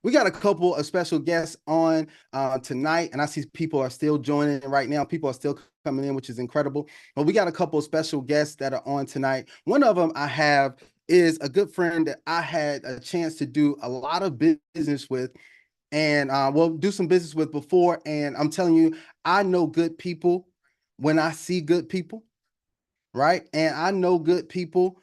We got a couple of special guests on tonight, and I see people are still joining right now. People are still coming in, which is incredible. But we got a couple of special guests that are on tonight. One of them I have is a good friend that I had a chance to do a lot of business with, and we'll do some business with before. And I'm telling you, I know good people when I see good people, right? And I know good people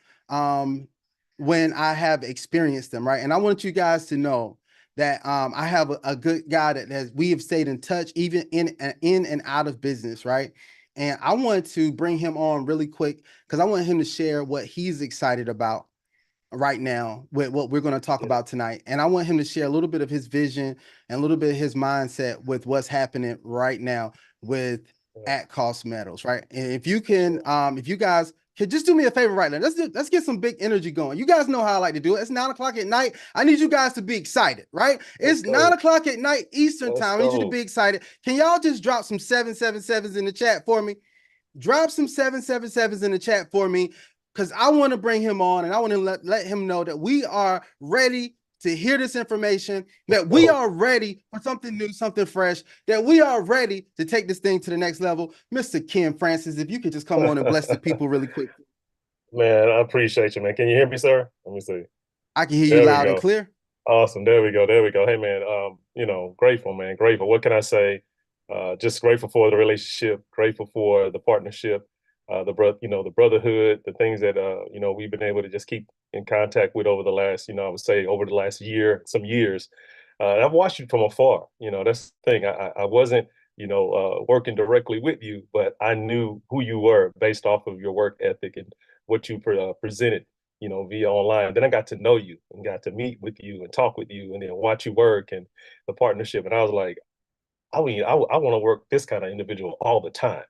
when I have experienced them, right? And I want you guys to know that I have a good guy that has we have stayed in touch even in and out of business, right? And I want to bring him on really quick because I want him to share what he's excited about right now with what we're going to talk Yeah, about tonight. And I want him to share a little bit of his vision and a little bit of his mindset with what's happening right now with yeah, at cost metals, right? And if you guys could just do me a favor right now, let's get some big energy going. You guys know how I like to do it. It's 9 o'clock at night. I need you guys to be excited, right? let's It's nine go. o'clock at night Eastern Let's time. I need you to go. be excited. Can y'all just drop some 777s in the chat for me? Drop some 777s in the chat for me because I want to bring him on and I want to let him know that we are ready to hear this information, Let's that we go. are ready for something new, something fresh, that we are ready to take this thing to the next level. Mr. Ken Francis, if you could just come on and bless the people really quick. Man, I appreciate you, man. Can you hear me, sir? Let me see. I can hear you There we loud and go. clear. Awesome. There we go. There we go. Hey, man. Grateful, man. Grateful. What can I say? Just grateful for the relationship. Grateful for the partnership. The brotherhood. The things that we've been able to just keep in contact with over the last, I would say over the last year, some years. I've watched you from afar. That's the thing. I wasn't, working directly with you, but I knew who you were based off of your work ethic and what you presented via online. Then I got to know you and got to meet with you and talk with you and then watch you work and the partnership. And I was like, I want to work this kind of individual all the time.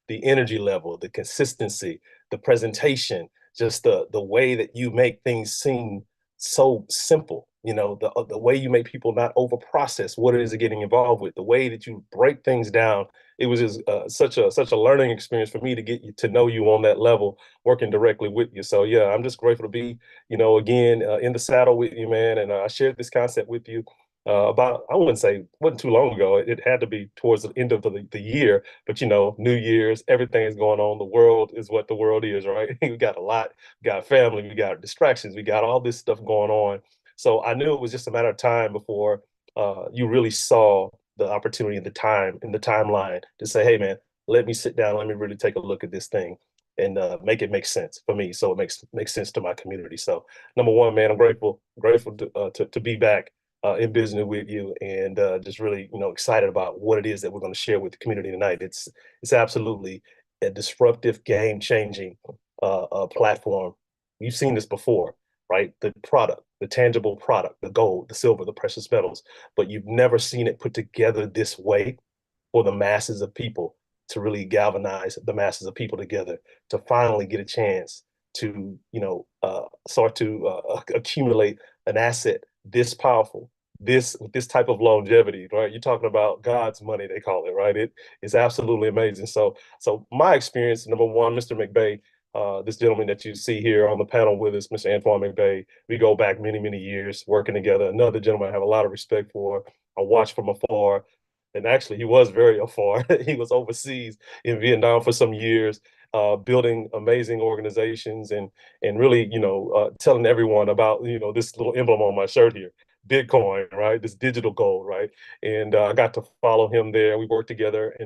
The energy level, the consistency, the presentation, just the way that you make things seem so simple. The way you make people not over process what it is they're getting involved with, the way that you break things down. It was just such a learning experience for me to get you to know you on that level, working directly with you. So yeah, I'm just grateful to be, again in the saddle with you, man. And I shared this concept with you about I wouldn't say wasn't too long ago. It had to be towards the end of the year, but New Year's, everything is going on. The world is what the world is, right? We got a lot, we got family, we got distractions, we got all this stuff going on. So I knew it was just a matter of time before you really saw the opportunity and the time in the timeline to say, hey man, let me sit down, let me really take a look at this thing and make it make sense for me. So it makes sense to my community. So number one, man, I'm grateful to be back in business with you and just really excited about what it is that we're going to share with the community tonight. It's absolutely a disruptive, game changing platform. You've seen this before, right? The product, the tangible product, the gold, the silver, the precious metals, but you've never seen it put together this way for the masses of people to really galvanize the masses of people together to finally get a chance to start to accumulate an asset this powerful, this with this type of longevity, right? You're talking about God's money, they call it, right? It is absolutely amazing. So my experience, number one, Mr. McBay, this gentleman that you see here on the panel with us, Mr. Antoine McBay, we go back many, many years working together. Another gentleman I have a lot of respect for. I watched from afar, and actually he was very afar. He was overseas in Vietnam for some years, building amazing organizations and really, telling everyone about, this little emblem on my shirt here, Bitcoin, right? This digital gold, right? And I got to follow him there. We worked together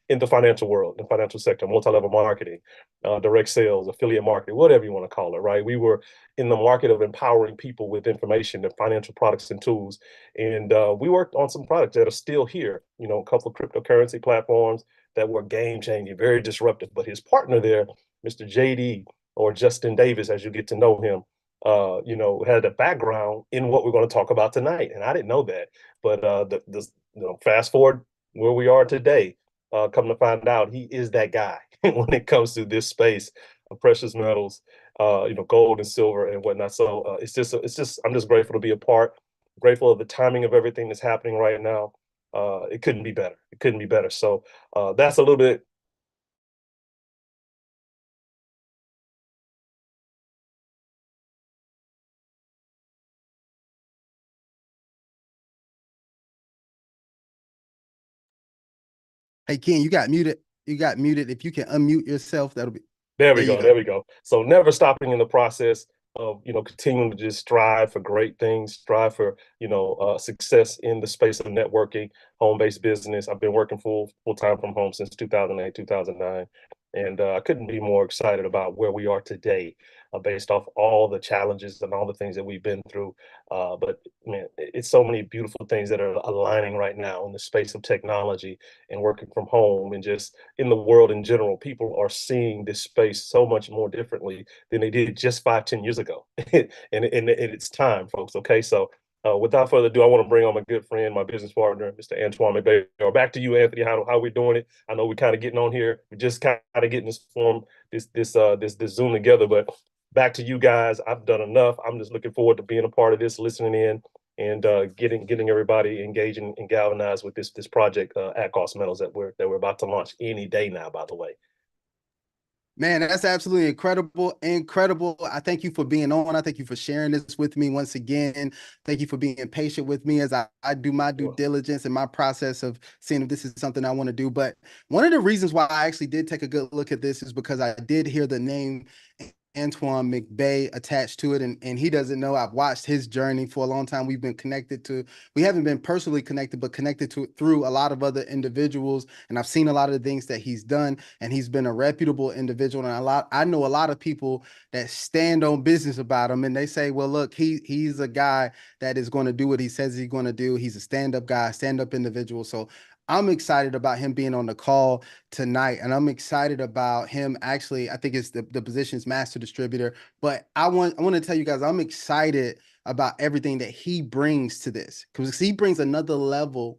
in the financial world, the financial sector, multi-level marketing, direct sales, affiliate marketing, whatever you want to call it, right? We were in the market of empowering people with information and financial products and tools. And we worked on some products that are still here, a couple of cryptocurrency platforms that were game changing, very disruptive. But his partner there, Mr. JD or Justin Davis, as you get to know him, had a background in what we're going to talk about tonight. And I didn't know that. But fast forward where we are today, come to find out he is that guy when it comes to this space of precious metals, gold and silver and whatnot. So I'm just grateful to be a part, grateful of the timing of everything that's happening right now. It couldn't be better. It couldn't be better. So that's a little bit Hey Ken, you got muted. You got muted. If you can unmute yourself, that'll be. There There we you go. go. There we go. So never stopping in the process of, continuing to just strive for great things, strive for, success in the space of networking, home-based business. I've been working full time from home since 2008, 2009. And I couldn't be more excited about where we are today, based off all the challenges and all the things that we've been through. But man, it's so many beautiful things that are aligning right now in the space of technology and working from home and just in the world in general. People are seeing this space so much more differently than they did just 5, 10 years ago. And it's time, folks. Okay. So without further ado, I want to bring on my good friend, my business partner, Mr. Antoine McBay. Back to you, Anthony. How we doing it? I know we're kind of getting on here. We're just kind of getting this form, this Zoom together. But back to you guys. I've done enough. I'm just looking forward to being a part of this, listening in, and getting everybody engaged and galvanized with this project at Cost Metals that we're about to launch any day now, by the way. Man, that's absolutely incredible. Incredible. I thank you for being on. I thank you for sharing this with me once again. Thank you for being patient with me as I do my due diligence and my process of seeing if this is something I want to do. But one of the reasons why I actually did take a good look at this is because I did hear the name Antoine McBay attached to it, and he doesn't know I've watched his journey for a long time. We've been connected to, we haven't been personally connected, but connected to through a lot of other individuals, and I've seen a lot of the things that he's done, and he's been a reputable individual. And I know a lot of people that stand on business about him, and they say, well, look, he's a guy that is going to do what he says he's going to do. He's a stand-up guy, stand-up individual. So I'm excited about him being on the call tonight, and I'm excited about him actually. I think it's the position's master distributor, but I want to tell you guys I'm excited about everything that he brings to this, because he brings another level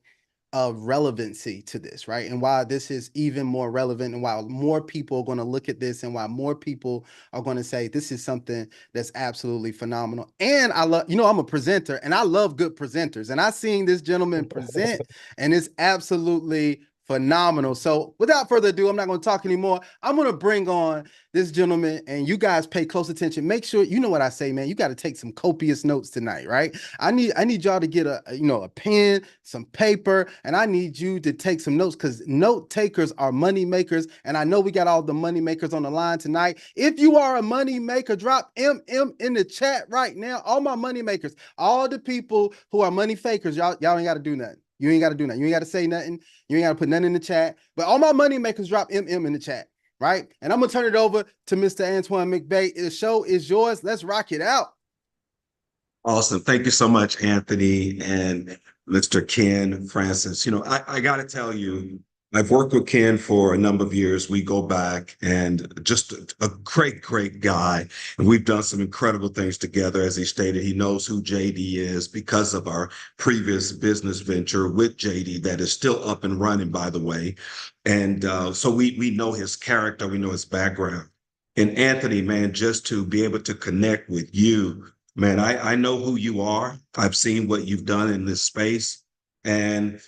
of relevancy to this, right? And why this is even more relevant, and why more people are going to look at this, and why more people are going to say this is something that's absolutely phenomenal. And I love, I'm a presenter, and I love good presenters, and I seen this gentleman present, and it's absolutely phenomenal. So without further ado, I'm not going to talk anymore. I'm going to bring on this gentleman, and you guys pay close attention. Make sure you know what I say, man. You got to take some copious notes tonight, right? I need y'all to get a pen, some paper, and I need you to take some notes, because note takers are money makers. And I know we got all the money makers on the line tonight. If you are a money maker, drop MM in the chat right now. All my money makers, all the people who are money fakers, y'all ain't got to do nothing. You ain't got to do nothing. You ain't got to say nothing. You ain't got to put nothing in the chat. But all my money makers, drop MM in the chat, right? And I'm going to turn it over to Mr. Antoine McBay. The show is yours. Let's rock it out. Awesome. Thank you so much, Anthony and Mr. Ken Francis. I got to tell you, I've worked with Ken for a number of years. We go back, and just a great, great guy. And we've done some incredible things together. As he stated, he knows who JD is because of our previous business venture with JD that is still up and running, by the way. And so we know his character, we know his background. And Anthony, man, just to be able to connect with you, man, I know who you are. I've seen what you've done in this space. And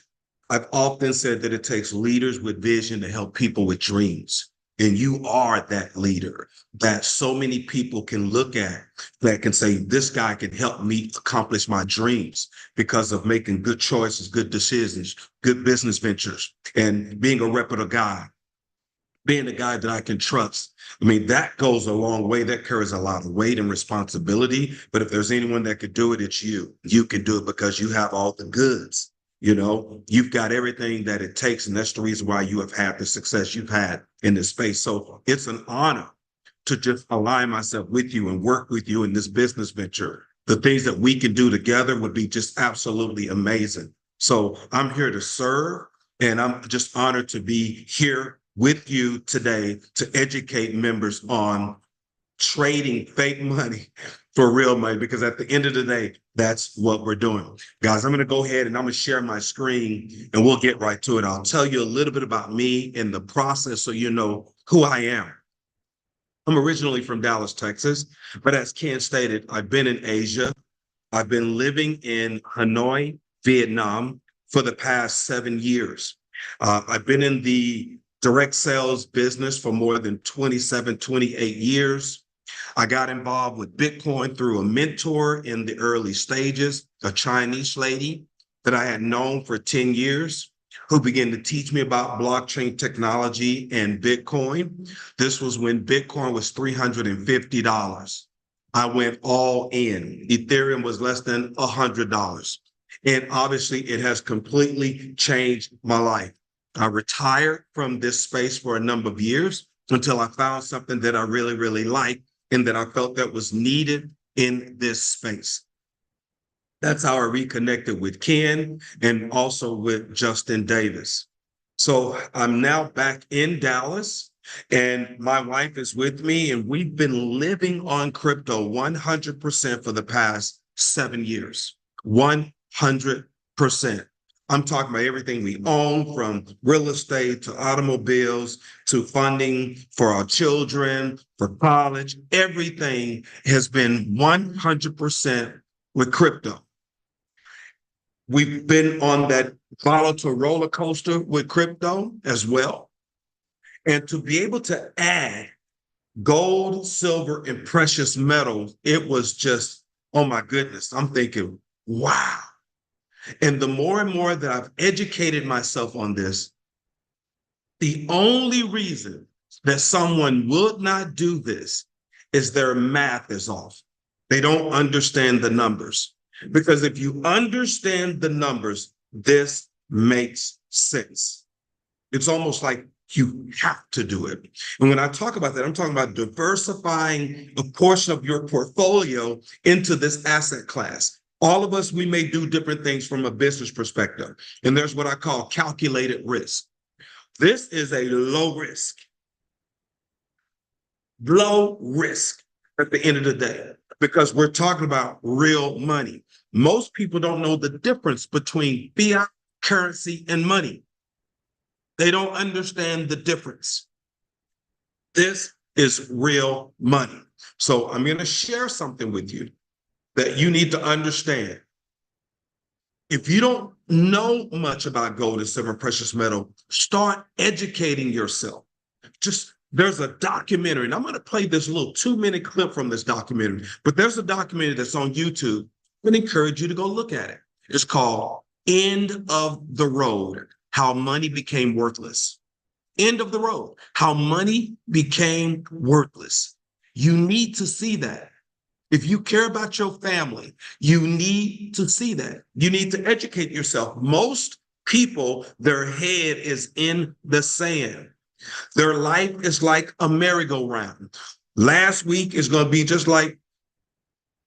I've often said that it takes leaders with vision to help people with dreams. And you are that leader that so many people can look at, that can say, this guy can help me accomplish my dreams because of making good choices, good decisions, good business ventures, and being a reputable guy, being a guy that I can trust. I mean, that goes a long way. That carries a lot of weight and responsibility. But if there's anyone that could do it, it's you. You can do it because you have all the goods. You've got everything that it takes. And that's the reason why you have had the success you've had in this space. So it's an honor to just align myself with you and work with you in this business venture. The things that we can do together would be just absolutely amazing. So I'm here to serve, and I'm just honored to be here with you today to educate members on trading fake money for real money, because at the end of the day, that's what we're doing. Guys, I'm going to go ahead and I'm going to share my screen, and we'll get right to it. I'll tell you a little bit about me in the process so you know who I am. I'm originally from Dallas, Texas, but as Ken stated, I've been in Asia. I've been living in Hanoi, Vietnam for the past 7 years. I've been in the direct sales business for more than 27, 28 years. I got involved with Bitcoin through a mentor in the early stages, a Chinese lady that I had known for 10 years. who began to teach me about blockchain technology and Bitcoin. This was when Bitcoin was $350. I went all in. Ethereum was less than $100. And obviously, it has completely changed my life. I retired from this space for a number of years until I found something that I really, really liked and that I felt that was needed in this space. That's how I reconnected with Ken and also with Justin Davis. So I'm now back in Dallas and my wife is with me and we've been living on crypto 100% for the past 7 years. 100%. I'm talking about everything we own, from real estate to automobiles to funding for our children, for college. Everything has been 100% with crypto. We've been on that volatile roller coaster with crypto as well. And to be able to add gold, silver, and precious metals, it was just, oh my goodness, I'm thinking, wow. And the more and more that I've educated myself on this, the only reason that someone would not do this is their math is off. They don't understand the numbers. Because if you understand the numbers, this makes sense. It's almost like you have to do it. And when I talk about that, I'm talking about diversifying a portion of your portfolio into this asset class. All of us, we may do different things from a business perspective. And there's what I call calculated risk. This is a low risk at the end of the day, because we're talking about real money. Most people don't know the difference between fiat currency and money. They don't understand the difference. This is real money. So I'm going to share something with you that you need to understand. If you don't know much about gold and silver and precious metal, start educating yourself. There's a documentary, and I'm going to play this little 2-minute clip from this documentary, but there's a documentary that's on YouTube. I would encourage you to go look at it. It's called End of the Road, How Money Became Worthless. End of the road, how money became worthless. You need to see that. If you care about your family, you need to see that. You need to educate yourself. Most people, their head is in the sand. Their life is like a merry-go-round. Last week is going to be just like,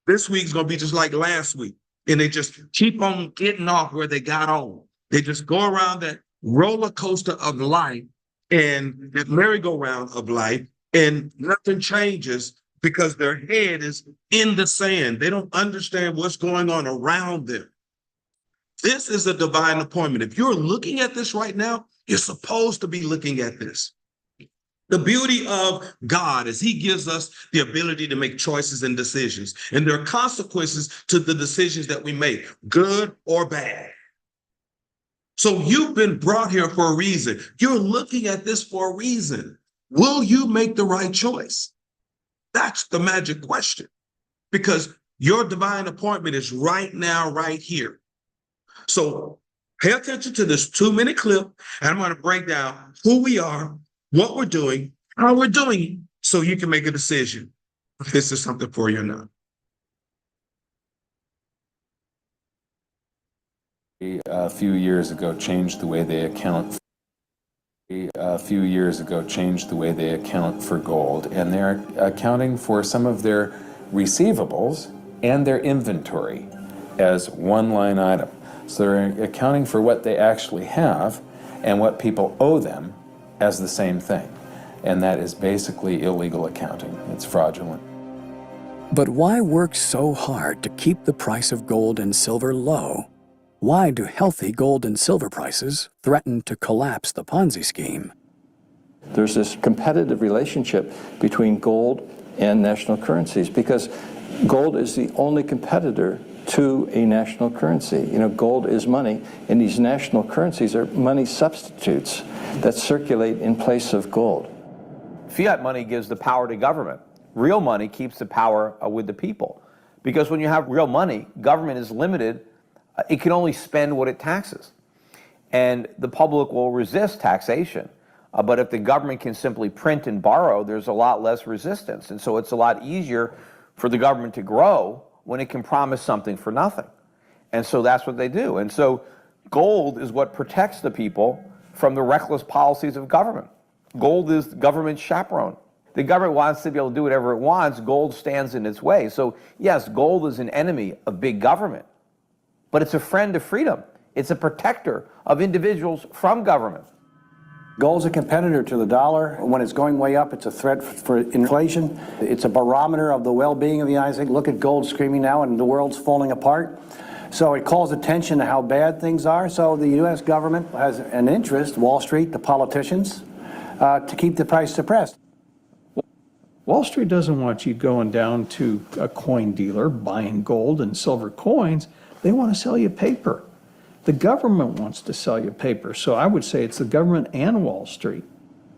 this week's going to be just like last week. And they just keep on getting off where they got on. They just go around that roller coaster of life and that merry-go-round of life, and nothing changes because their head is in the sand. They don't understand what's going on around them. This is a divine appointment. If you're looking at this right now, you're supposed to be looking at this. The beauty of God is he gives us the ability to make choices and decisions. And there are consequences to the decisions that we make, good or bad. So you've been brought here for a reason. You're looking at this for a reason. Will you make the right choice? That's the magic question, because your divine appointment is right now, right here. So pay attention to this 2-minute clip, and I'm going to break down who we are, what we're doing, how we're doing it, so you can make a decision if this is something for you or not. A few years ago changed the way they account. A few years ago changed the way they account for gold, and they're accounting for some of their receivables and their inventory as one line item. So they're accounting for what they actually have and what people owe them as the same thing. And that is basically illegal accounting. It's fraudulent. But why work so hard to keep the price of gold and silver low? Why do healthy gold and silver prices threaten to collapse the Ponzi scheme? There's this competitive relationship between gold and national currencies because gold is the only competitor to a national currency. You know, gold is money, and these national currencies are money substitutes that circulate in place of gold. Fiat money gives the power to government. Real money keeps the power with the people. Because when you have real money, government is limited. It can only spend what it taxes. and the public will resist taxation. But if the government can simply print and borrow, there's a lot less resistance. And so it's a lot easier for the government to grow when it can promise something for nothing. And so that's what they do. And so gold is what protects the people from the reckless policies of government. Gold is government chaperone. The government wants to be able to do whatever it wants. Gold stands in its way. So yes, gold is an enemy of big government, but it's a friend of freedom. It's a protector of individuals from government. Gold's a competitor to the dollar. When it's going way up, it's a threat for inflation. It's a barometer of the well-being of the United States. Look at gold screaming now and the world's falling apart. So it calls attention to how bad things are. So the U.S. government has an interest, Wall Street, the politicians, to keep the price suppressed. Wall Street doesn't want you going down to a coin dealer buying gold and silver coins. They want to sell you paper. The government wants to sell you paper. So I would say it's the government and Wall Street.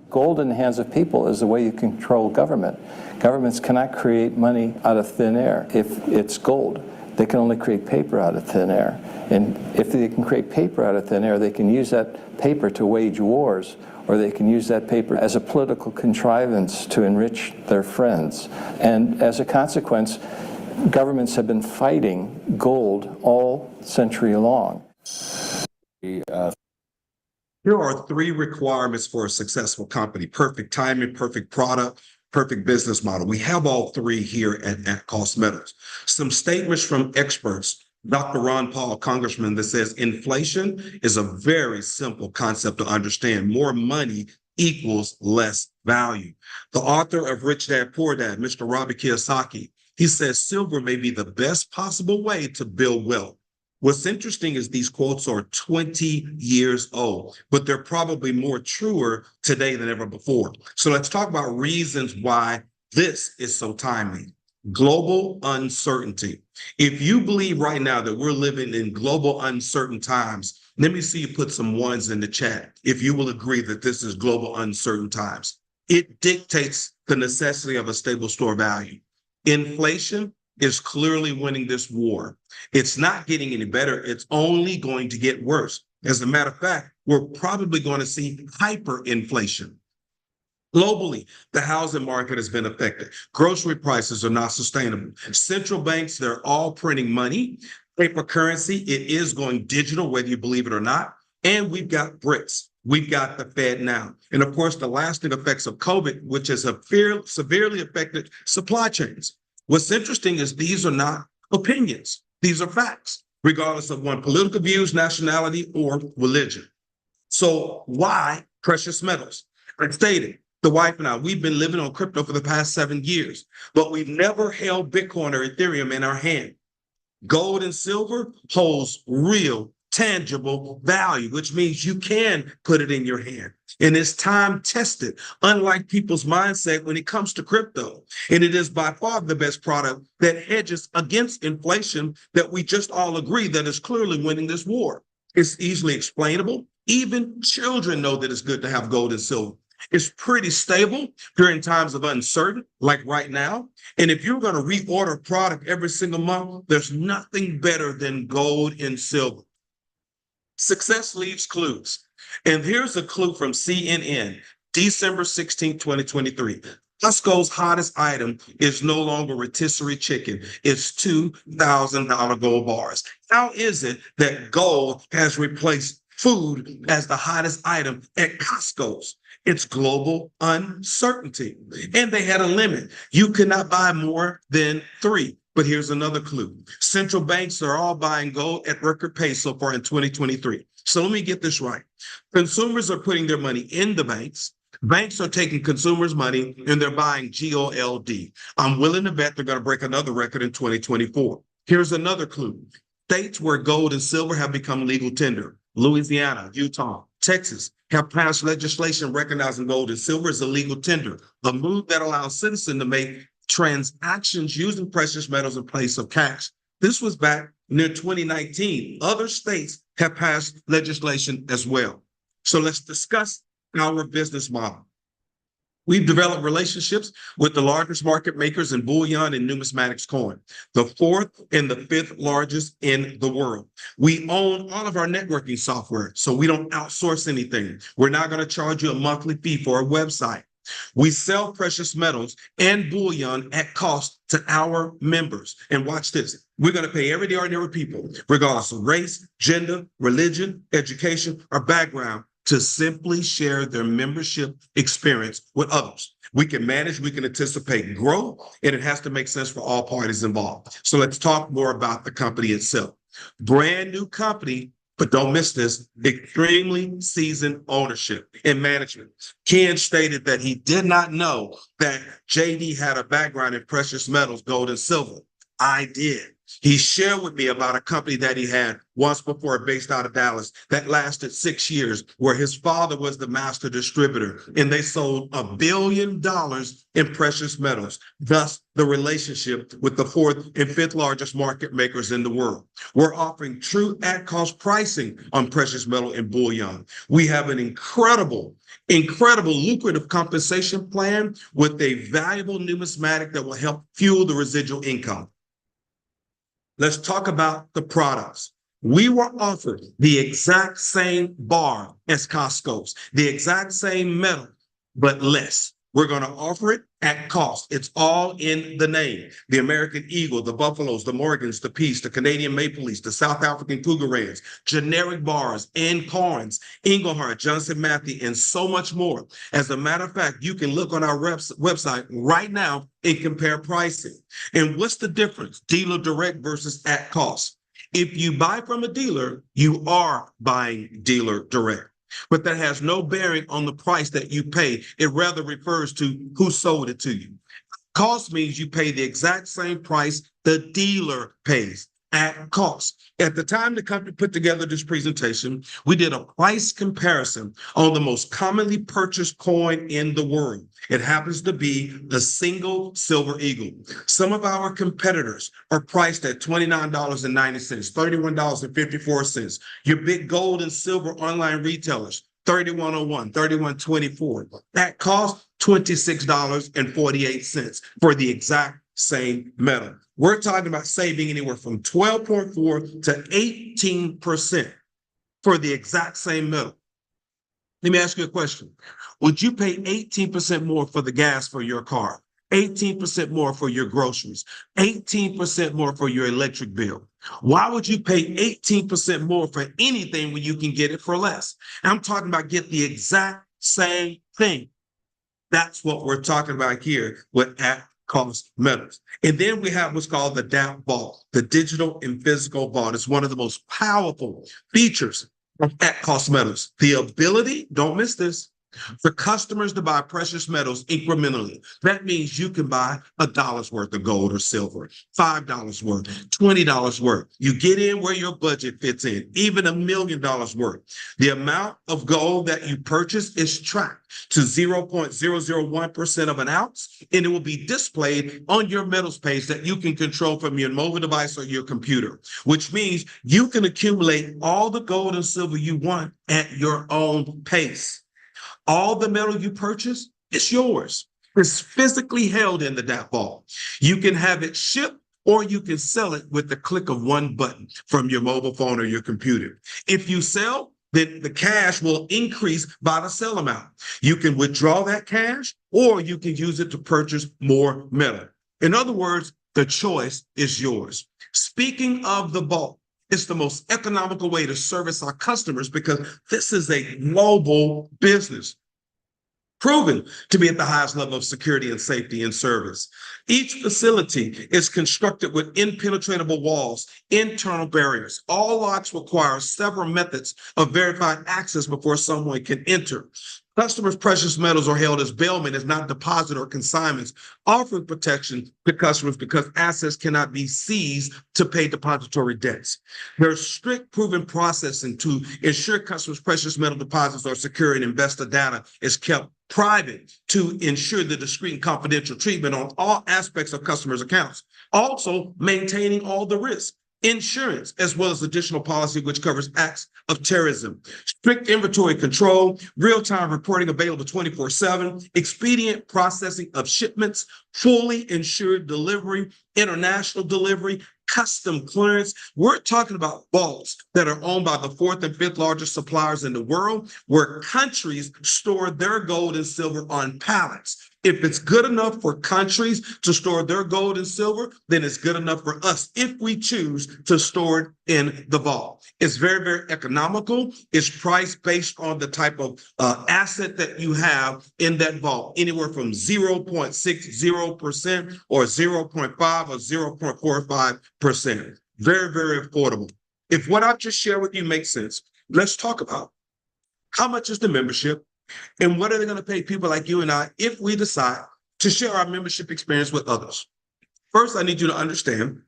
Gold in the hands of people is the way you control government. Governments cannot create money out of thin air. If it's gold, they can only create paper out of thin air. And if they can create paper out of thin air, they can use that paper to wage wars, or they can use that paper as a political contrivance to enrich their friends. And as a consequence, governments have been fighting gold all century long. Here are 3 requirements for a successful company: perfect timing, perfect product, perfect business model. We have all 3 here at Cost Metals. Some statements from experts. Dr. Ron Paul, congressman, that says inflation is a very simple concept to understand. More money equals less value. The author of Rich Dad, Poor Dad, Mr. Robert Kiyosaki, he says silver may be the best possible way to build wealth. What's interesting is these quotes are 20 years old, but they're probably more truer today than ever before. So let's talk about reasons why this is so timely. Global uncertainty. If you believe right now that we're living in global uncertain times, let me see you put some ones in the chat if you will agree that this is global uncertain times. It dictates the necessity of a stable store value. Inflation is clearly winning this war. It's not getting any better. It's only going to get worse. As a matter of fact, we're probably going to see hyperinflation. Globally, the housing market has been affected. Grocery prices are not sustainable. Central banks, they're all printing money. Paper currency, it is going digital, whether you believe it or not. And we've got BRICS. We've got the Fed now. And of course, the lasting effects of COVID, which has severely affected supply chains. What's interesting is these are not opinions. These are facts, regardless of one's political views, nationality, or religion. So why precious metals? I stated, the wife and I, we've been living on crypto for the past 7 years, but we've never held Bitcoin or Ethereum in our hand. Gold and silver holds real, tangible value, which means you can put it in your hand. And it's time tested, unlike people's mindset when it comes to crypto. And it is by far the best product that hedges against inflation that we just all agree that is clearly winning this war. It's easily explainable. Even children know that it's good to have gold and silver. It's pretty stable during times of uncertainty, like right now. And if you're going to reorder a product every single month, there's nothing better than gold and silver. Success leaves clues. And here's a clue from CNN, December 16, 2023. Costco's hottest item is no longer rotisserie chicken. It's $2,000 gold bars. How is it that gold has replaced food as the hottest item at Costco's? It's global uncertainty. And they had a limit. You cannot buy more than 3. But here's another clue. Central banks are all buying gold at record pace so far in 2023. So let me get this right. Consumers are putting their money in the banks. Banks are taking consumers' money and they're buying gold. I'm willing to bet they're going to break another record in 2024. Here's another clue. States where gold and silver have become legal tender. Louisiana, Utah, Texas have passed legislation recognizing gold and silver as a legal tender, a move that allows citizens to make transactions using precious metals in place of cash. This was back near 2019. Other states have passed legislation as well. So let's discuss our business model. We've developed relationships with the largest market makers in bullion and numismatics coin, the fourth and the fifth largest in the world. We own all of our networking software, so we don't outsource anything. We're not going to charge you a monthly fee for a website. We sell precious metals and bullion at cost to our members. And watch this. We're going to pay everyday ordinary people, regardless of race, gender, religion, education, or background, to simply share their membership experience with others. We can manage, we can anticipate growth, and it has to make sense for all parties involved. So let's talk more about the company itself. Brand new company, but don't miss this, extremely seasoned ownership and management. Ken stated that he did not know that JD had a background in precious metals, gold and silver. I did. He shared with me about a company that he had once before based out of Dallas that lasted 6 years, where his father was the master distributor, and they sold $1 billion in precious metals, thus the relationship with the fourth and fifth largest market makers in the world. We're offering true at-cost pricing on precious metal and bullion. We have an incredible lucrative compensation plan with a valuable numismatic that will help fuel the residual income. Let's talk about the products. We were offered the exact same bar as Costco's, the exact same metal, but less. We're going to offer it at cost. It's all in the name. The American Eagle, the Buffaloes, the Morgans, the Peace, the Canadian Maple Leafs, the South African Cougarans, generic bars and coins, Engelhard, Johnson Matthey, and so much more. As a matter of fact, you can look on our website right now and compare pricing. And what's the difference? Dealer direct versus at cost. If you buy from a dealer, you are buying dealer direct. But that has no bearing on the price that you pay. It rather refers to who sold it to you. Cost means you pay the exact same price the dealer pays at cost. At the time the company put together this presentation, we did a price comparison on the most commonly purchased coin in the world. It happens to be the single silver eagle. Some of our competitors are priced at $29.90, $31.54. Your big gold and silver online retailers, $31.01, $31.24. That costs $26.48 for the exact same metal. We're talking about saving anywhere from 12.4 to 18% for the exact same metal. Let me ask you a question. Would you pay 18% more for the gas for your car, 18% more for your groceries, 18% more for your electric bill? Why would you pay 18% more for anything when you can get it for less? I'm talking about get the exact same thing. That's what we're talking about here with at-cost metals. And then we have what's called the DAP vault, the digital and physical vault. It's one of the most powerful features of at-cost metals. The ability, don't miss this, for customers to buy precious metals incrementally. That means you can buy $1 worth of gold or silver, $5 worth, $20 worth. You get in where your budget fits in, even $1 million worth. The amount of gold that you purchase is tracked to 0.001% of an ounce, and it will be displayed on your metals page that you can control from your mobile device or your computer, which means you can accumulate all the gold and silver you want at your own pace. All the metal you purchase, it's yours. It's physically held in the DAP vault. You can have it shipped or you can sell it with the click of one button from your mobile phone or your computer. If you sell, then the cash will increase by the sell amount. You can withdraw that cash or you can use it to purchase more metal. In other words, the choice is yours. Speaking of the vault, it's the most economical way to service our customers because this is a global business, proven to be at the highest level of security and safety and service. Each facility is constructed with impenetrable walls, internal barriers. All locks require several methods of verified access before someone can enter. Customers' precious metals are held as bailment, as not deposit or consignments, offering protection to customers because assets cannot be seized to pay depository debts. There's strict proven processing to ensure customers' precious metal deposits are secure and investor data is kept private to ensure the discreet and confidential treatment on all aspects of customers' accounts. Also, maintaining all the risk. insurance, as well as additional policy which covers acts of terrorism, strict inventory control, real-time reporting available 24/7, expedient processing of shipments, fully insured delivery, international delivery, custom clearance. We're talking about vaults that are owned by the fourth and fifth largest suppliers in the world, where countries store their gold and silver on pallets. If it's good enough for countries to store their gold and silver, then it's good enough for us if we choose to store it in the vault. It's very, very economical. It's priced based on the type of asset that you have in that vault, anywhere from 0.60% or 0.5 or 0.45%. Very, very affordable. If what I've just shared with you makes sense, let's talk about how much is the membership and what are they going to pay people like you and I if we decide to share our membership experience with others. First, I need you to understand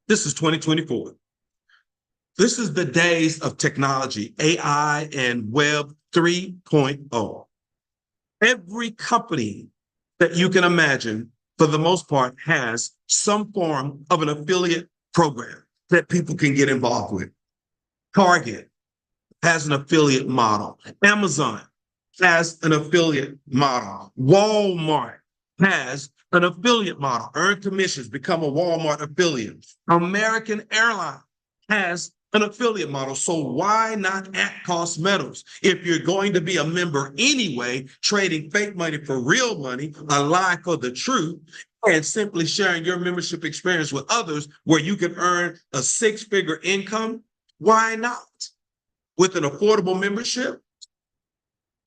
this is 2024. This is the days of technology, AI and Web 3.0. Every company that you can imagine, for the most part, has some form of an affiliate program that people can get involved with. Target has an affiliate model. Amazon has an affiliate model. Walmart has an affiliate model. Earn commissions, become a Walmart affiliate. American Airlines has an affiliate model. So why not at-cost metals? If you're going to be a member anyway, trading fake money for real money, a lie for the truth, and simply sharing your membership experience with others where you can earn a six-figure income, why not? With an affordable membership.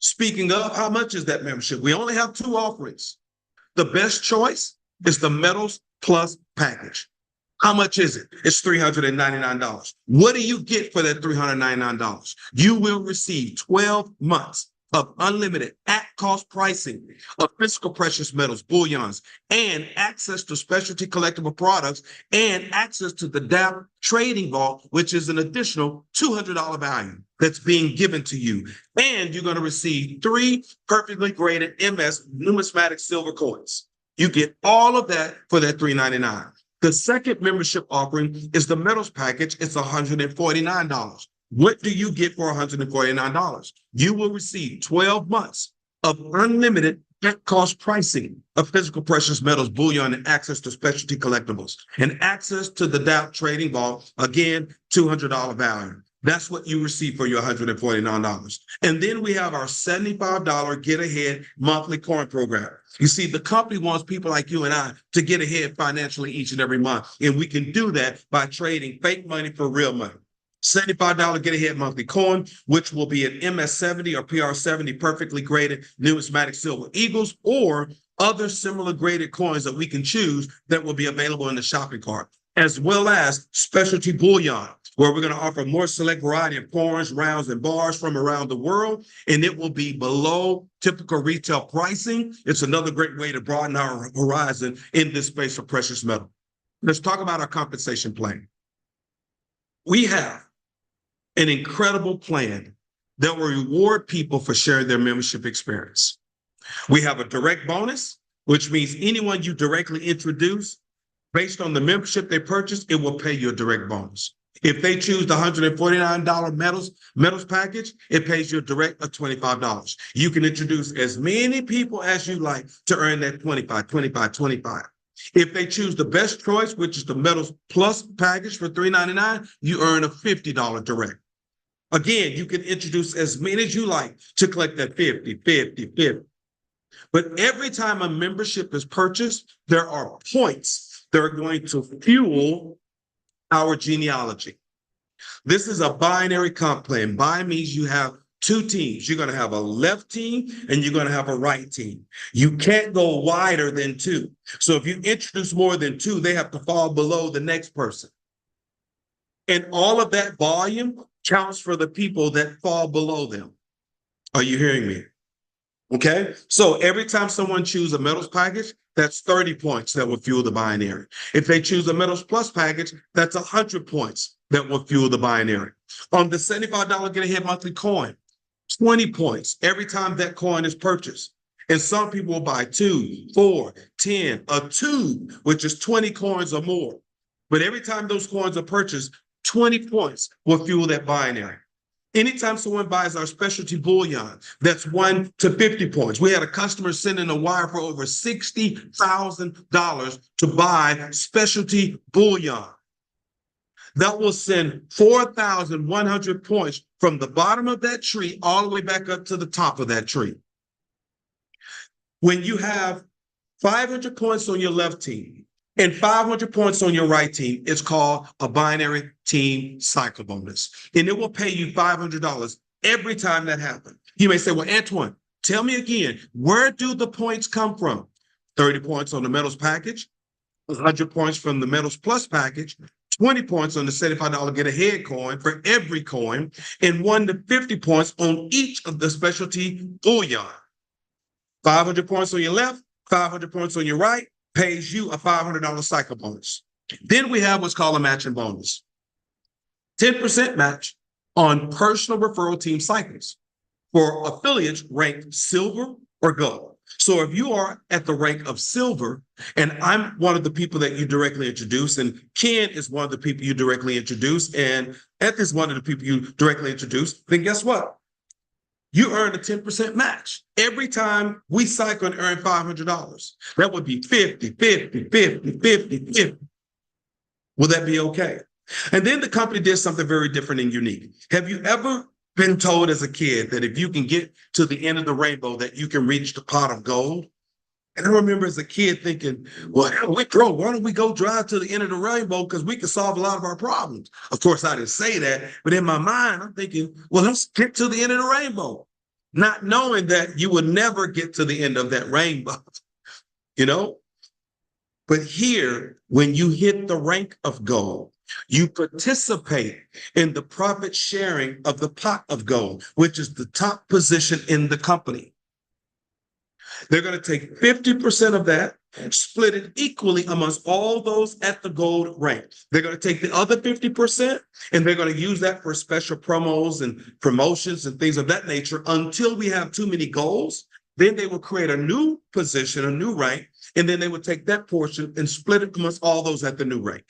Speaking of, how much is that membership? We only have two offerings. The best choice is the Metals Plus package. How much is it? It's $399. What do you get for that $399? You will receive 12 months of unlimited at-cost pricing of physical precious metals, bullions, and access to specialty collectible products, and access to the DAP trading vault, which is an additional $200 value that's being given to you. And you're going to receive 3 perfectly graded MS numismatic silver coins. You get all of that for that $399. The second membership offering is the metals package. It's $149. What do you get for $149? You will receive 12 months of unlimited at-cost pricing of physical precious metals, bullion, and access to specialty collectibles, and access to the DAP trading vault, again, $200 value. That's what you receive for your $149. And then we have our $75 Get Ahead monthly coin program. You see, the company wants people like you and I to get ahead financially each and every month. And we can do that by trading fake money for real money. $75 Get Ahead monthly coin, which will be an MS70 or PR70 perfectly graded numismatic silver eagles, or other similar graded coins that we can choose that will be available in the shopping cart, as well as specialty bullion, where we're going to offer a more select variety of coins, rounds, and bars from around the world, and it will be below typical retail pricing. It's another great way to broaden our horizon in this space of precious metal. Let's talk about our compensation plan. We have an incredible plan that will reward people for sharing their membership experience. We have a direct bonus, which means anyone you directly introduce, based on the membership they purchase, it will pay you a direct bonus. If they choose the $149 metals package, it pays you a direct of $25. You can introduce as many people as you like to earn that $25. If they choose the best choice, which is the Metals Plus package for $399, you earn a $50 direct. Again, you can introduce as many as you like to collect that 50. But every time a membership is purchased, there are points that are going to fuel our genealogy. This is a binary comp plan. Bi means you have two teams. You're going to have a left team and you're going to have a right team. You can't go wider than 2. So if you introduce more than 2, they have to fall below the next person. And all of that volume counts for the people that fall below them. Are you hearing me? Okay, so every time someone chooses a metals package, that's 30 points that will fuel the binary. If they choose a Metals Plus package, that's 100 points that will fuel the binary. On the $75 Get Ahead monthly coin, 20 points every time that coin is purchased. And some people will buy 2, 4, 10, a tube, which is 20 coins or more. But every time those coins are purchased, 20 points will fuel that binary. Anytime someone buys our specialty bullion, that's 1 to 50 points. We had a customer send in a wire for over $60,000 to buy specialty bullion. That will send 4,100 points from the bottom of that tree all the way back up to the top of that tree. When you have 500 points on your left team and 500 points on your right team, it's called a binary team cycle bonus. And it will pay you $500 every time that happens. You may say, well, Antoine, tell me again, where do the points come from? 30 points on the metals package, 100 points from the metals plus package, 20 points on the $75 get ahead coin for every coin, and 1 to 50 points on each of the specialty bullion. 500 points on your left, 500 points on your right, pays you a $500 cycle bonus. Then we have what's called a matching bonus. 10% match on personal referral team cycles for affiliates ranked silver or gold. So if you are at the rank of silver, and I'm one of the people that you directly introduce, and Ken is one of the people you directly introduce, and Eth is one of the people you directly introduce, then guess what? You earn a 10% match. Every time we cycle and earn $500, that would be 50, 50, 50, 50, 50. Will that be okay? And then the company did something very different and unique. Have you ever been told as a kid that if you can get to the end of the rainbow, that you can reach the pot of gold? And I remember as a kid thinking, well, why don't we go drive to the end of the rainbow because we can solve a lot of our problems. Of course, I didn't say that, but in my mind, I'm thinking, well, let's get to the end of the rainbow, not knowing that you would never get to the end of that rainbow, you know? But here, when you hit the rank of gold, you participate in the profit sharing of the pot of gold, which is the top position in the company. They're going to take 50% of that, split it equally amongst all those at the gold rank. They're going to take the other 50% and they're going to use that for special promos and promotions and things of that nature until we have too many goals. Then they will create a new position, a new rank, and then they would take that portion and split it amongst all those at the new rank.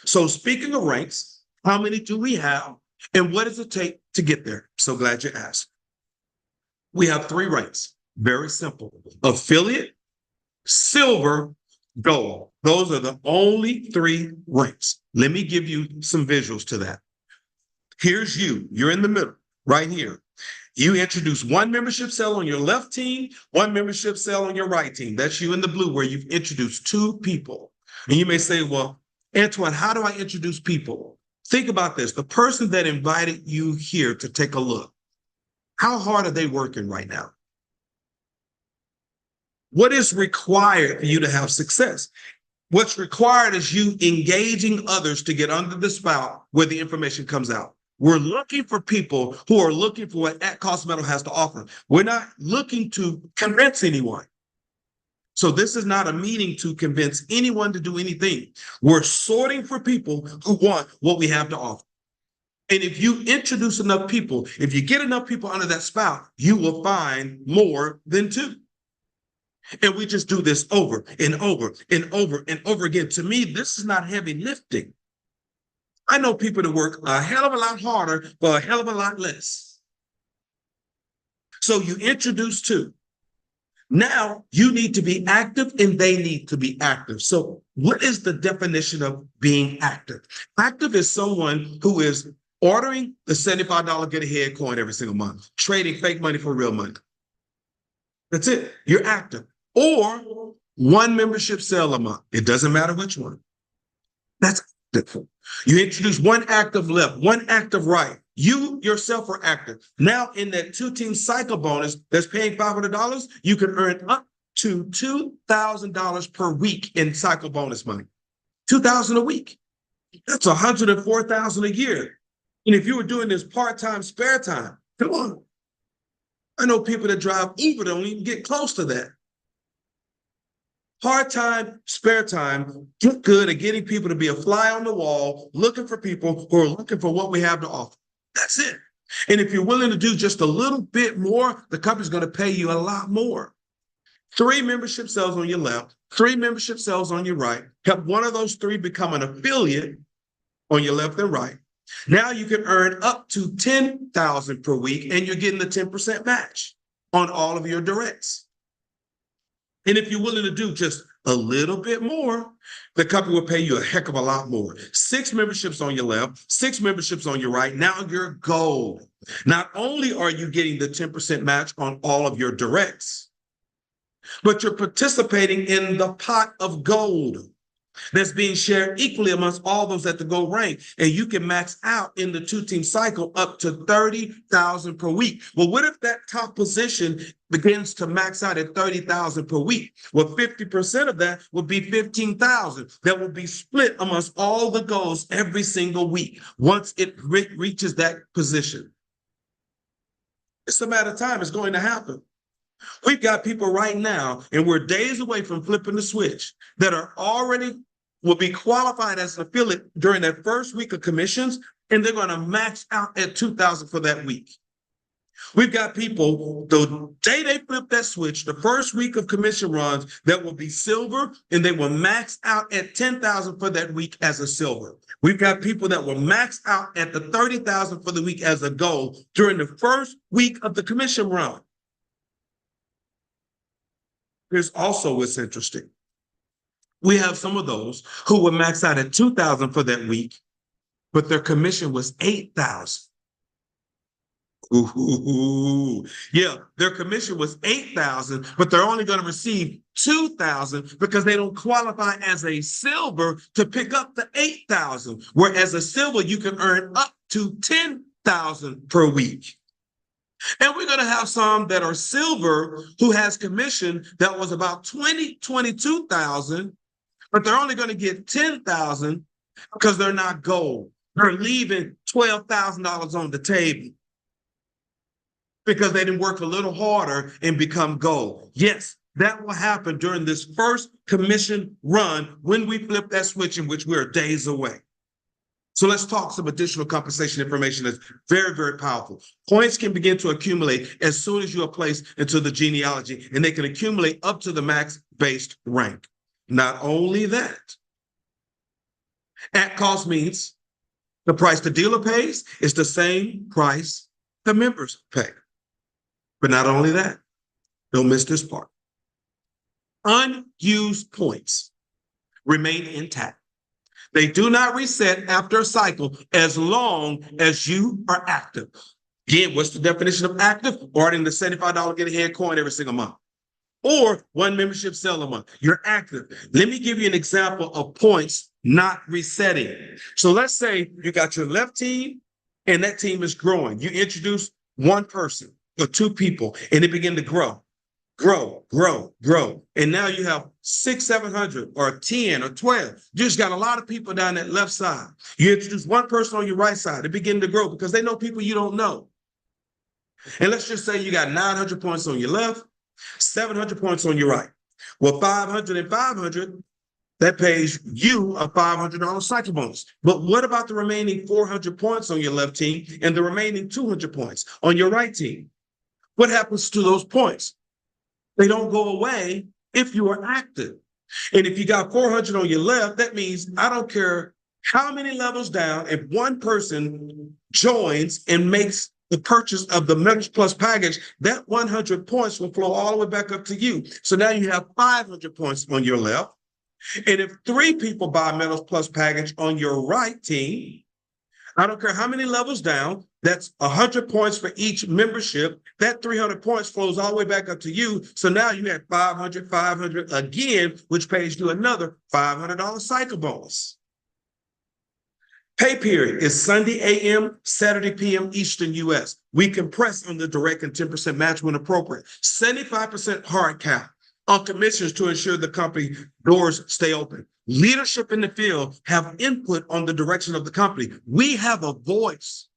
So speaking of ranks, how many do we have and what does it take to get there? So glad you asked. We have 3 ranks. Very simple. Affiliate, silver, gold. Those are the only 3 ranks. Let me give you some visuals to that. Here's you. You're in the middle, right here. You introduce 1 membership cell on your left team, 1 membership cell on your right team. That's you in the blue, where you've introduced 2 people. And you may say, well, Antoine, how do I introduce people? Think about this. The person that invited you here to take a look, how hard are they working right now? What is required for you to have success? What's required is you engaging others to get under the spout where the information comes out. We're looking for people who are looking for what At Cost Metal has to offer. We're not looking to convince anyone. So this is not a meeting to convince anyone to do anything. We're sorting for people who want what we have to offer. And if you introduce enough people, if you get enough people under that spout, you will find more than 2. And we just do this over and over and over and over again. To me, this is not heavy lifting. I know people that work a hell of a lot harder for a hell of a lot less. So you introduce 2. Now you need to be active and they need to be active. So what is the definition of being active? Active is someone who is ordering the $75 get ahead coin every single month, trading fake money for real money. That's it. You're active. Or 1 membership sale a month. It doesn't matter which one. That's active. You introduce 1 active left, 1 active right. You yourself are active. Now in that 2-team cycle bonus that's paying $500, you can earn up to $2,000 per week in cycle bonus money. $2,000 a week. That's $104,000 a year. And if you were doing this part-time, spare time, come on. I know people that drive Uber don't even get close to that. Part-time, spare time, get good at getting people to be a fly on the wall, looking for people who are looking for what we have to offer. That's it. And if you're willing to do just a little bit more, the company's going to pay you a lot more. 3 membership cells on your left, 3 membership cells on your right. Help one of those 3 become an affiliate on your left and right. Now you can earn up to $10,000 per week, and you're getting the 10% match on all of your directs. And if you're willing to do just a little bit more, the company will pay you a heck of a lot more. 6 memberships on your left, 6 memberships on your right. Now you're gold. Not only are you getting the 10% match on all of your directs, but you're participating in the pot of gold that's being shared equally amongst all those at the gold rank. And you can max out in the 2-team cycle up to $30,000 per week. Well, what if that top position begins to max out at $30,000 per week? Well, 50% of that would be $15,000. That will be split amongst all the goals every single week once it reaches that position. It's a matter of time. It's going to happen. We've got people right now, and we're days away from flipping the switch, that are already will be qualified as an affiliate during that first week of commissions, and they're going to max out at $2,000 for that week. We've got people, the day they flip that switch, the first week of commission runs, that will be silver, and they will max out at $10,000 for that week as a silver. We've got people that will max out at the $30,000 for the week as a gold during the first week of the commission run. Here's also what's interesting. We have some of those who will max out at $2,000 for that week, but their commission was $8,000. Yeah, their commission was $8,000, but they're only going to receive $2,000 because they don't qualify as a silver to pick up the $8,000. Whereas a silver, you can earn up to $10,000 per week. And we're going to have some that are silver who has commission that was about $22,000, but they're only going to get $10,000 because they're not gold. They're leaving $12,000 on the table because they didn't work a little harder and become gold. Yes, that will happen during this first commission run when we flip that switch, in which we're days away. So let's talk some additional compensation information that's very, very powerful. Points can begin to accumulate as soon as you are placed into the genealogy, and they can accumulate up to the max-based rank. Not only that, at cost means the price the dealer pays is the same price the members pay. But not only that, don't miss this part. Unused points remain intact. They do not reset after a cycle as long as you are active. Again, what's the definition of active? Ordering the $75 get-ahead coin every single month, or 1 membership cell a month. You're active. Let me give you an example of points not resetting. So let's say you got your left team, and that team is growing. You introduce 1 person or 2 people, and they begin to grow. And now you have 600, 700 or 10 or 12. You just got a lot of people down that left side. You introduce 1 person on your right side. They begin to grow because they know people you don't know. And let's just say you got 900 points on your left, 700 points on your right. Well, 500 and 500, that pays you a $500 cycle bonus. But what about the remaining 400 points on your left team and the remaining 200 points on your right team? What happens to those points? They don't go away if you are active. And if you got 400 on your left, that means I don't care how many levels down, if 1 person joins and makes the purchase of the Metals Plus package, that 100 points will flow all the way back up to you. So now you have 500 points on your left. And if 3 people buy Metals Plus package on your right team, I don't care how many levels down, that's 100 points for each membership. That 300 points flows all the way back up to you. So now you have 500 again, which pays you another $500 cycle bonus. Pay period is Sunday a.m., Saturday p.m. Eastern U.S. We compress on the direct and 10% match when appropriate. 75% hard cap on commissions to ensure the company doors stay open. Leadership in the field have input on the direction of the company. We have a voice.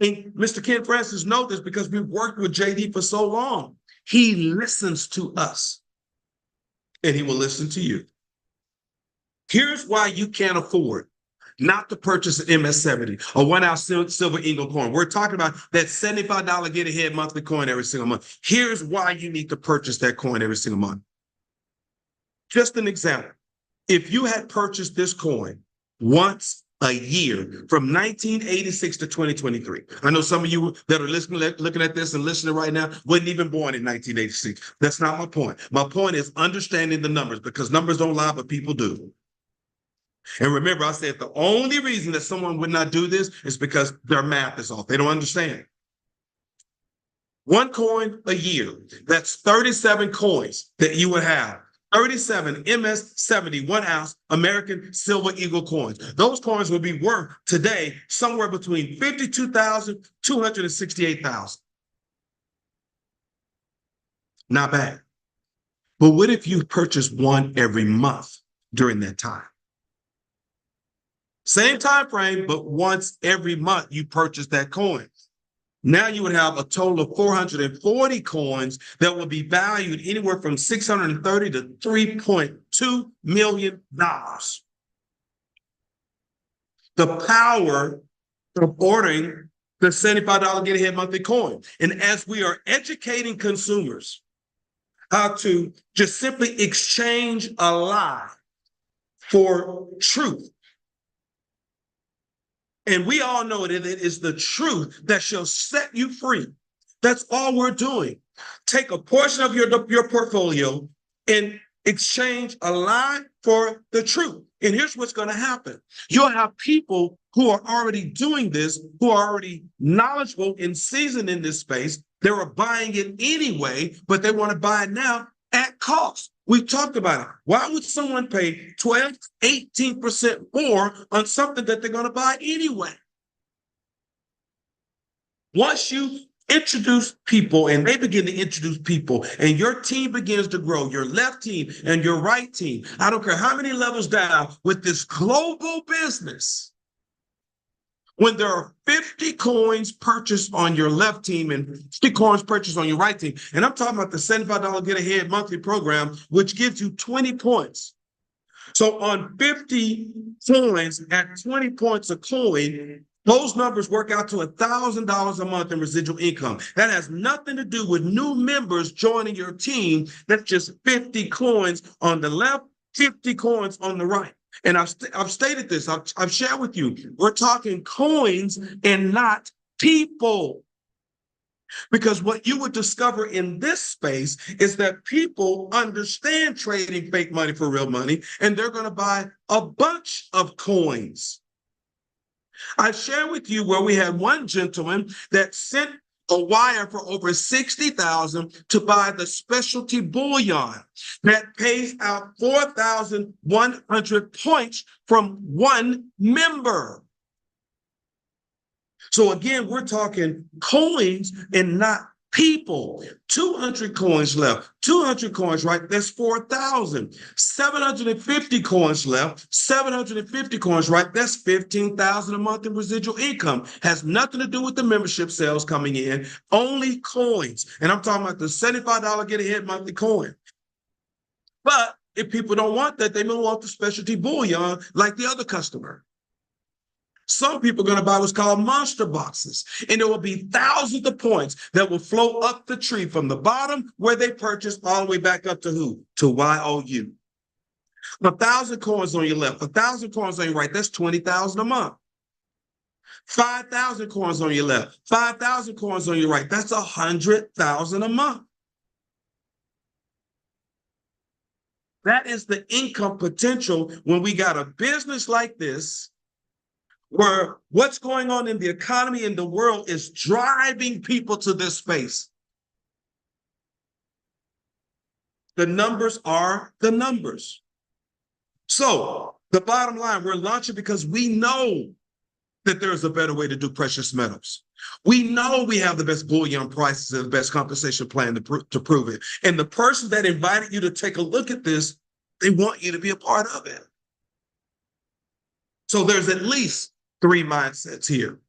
And Mr. Ken Francis knows this because we've worked with JD for so long. He listens to us, and he will listen to you. Here's why you can't afford not to purchase an MS-70, a 1 ounce silver eagle coin. We're talking about that $75 get ahead monthly coin every single month. Here's why you need to purchase that coin every single month. Just an example. If you had purchased this coin once a year from 1986 to 2023, I know some of you that are listening, looking at this and listening right now, wasn't even born in 1986. That's not my point. My point is understanding the numbers, because numbers don't lie, but people do. And remember, I said the only reason that someone would not do this is because their math is off. They don't understand. One coin a year, that's 37 coins that you would have. 37 MS-70 1 ounce American silver eagle coins. Those coins would be worth today somewhere between $52,000 to $268,000. Not bad. But what if you purchase one every month during that time? Same time frame, but once every month you purchase that coin. Now you would have a total of 440 coins that will be valued anywhere from $630 to $3.2 million. The power of ordering the $75 get ahead monthly coin. And as we are educating consumers how to just simply exchange a lie for truth. And we all know that it is the truth that shall set you free. That's all we're doing. Take a portion of your portfolio and exchange a lie for the truth. And here's what's going to happen. You'll have people who are already doing this, who are already knowledgeable and seasoned in this space. They were buying it anyway, but they want to buy it now at cost. We talked about it. Why would someone pay 12, 18% more on something that they're going to buy anyway? Once you introduce people and they begin to introduce people and your team begins to grow, your left team and your right team, I don't care how many levels down with this global business, when there are 50 coins purchased on your left team and 50 coins purchased on your right team, and I'm talking about the $75 get ahead monthly program, which gives you 20 points. So on 50 coins at 20 points a coin, those numbers work out to $1,000 a month in residual income. That has nothing to do with new members joining your team. That's just 50 coins on the left, 50 coins on the right. And I've stated this, I've shared with you, we're talking coins and not people. Because what you would discover in this space is that people understand trading fake money for real money, and they're going to buy a bunch of coins. I shared with you where we had one gentleman that sent a wire for over $60,000 to buy the specialty bullion that pays out 4,100 points from one member. So again, we're talking coins and not people. 200 coins left, 200 coins, right? That's 4,000. 750 coins left, 750 coins, right? That's 15,000 a month in residual income. Has nothing to do with the membership sales coming in, only coins. And I'm talking about the $75 get ahead monthly coin. But if people don't want that, they don't want the specialty bullion like the other customer. Some people are going to buy what's called monster boxes, and there will be thousands of points that will flow up the tree from the bottom where they purchased all the way back up to who? To YOU. 1,000 coins on your left, 1,000 coins on your right, that's 20,000 a month. 5,000 coins on your left, 5,000 coins on your right, that's 100,000 a month. That is the income potential when we got a business like this, where what's going on in the economy and the world is driving people to this space. The numbers are the numbers. So the bottom line, we're launching because we know that there's a better way to do precious metals. We know we have the best bullion prices and the best compensation plan to prove it. And the person that invited you to take a look at this, they want you to be a part of it. So there's at least 3 mindsets here.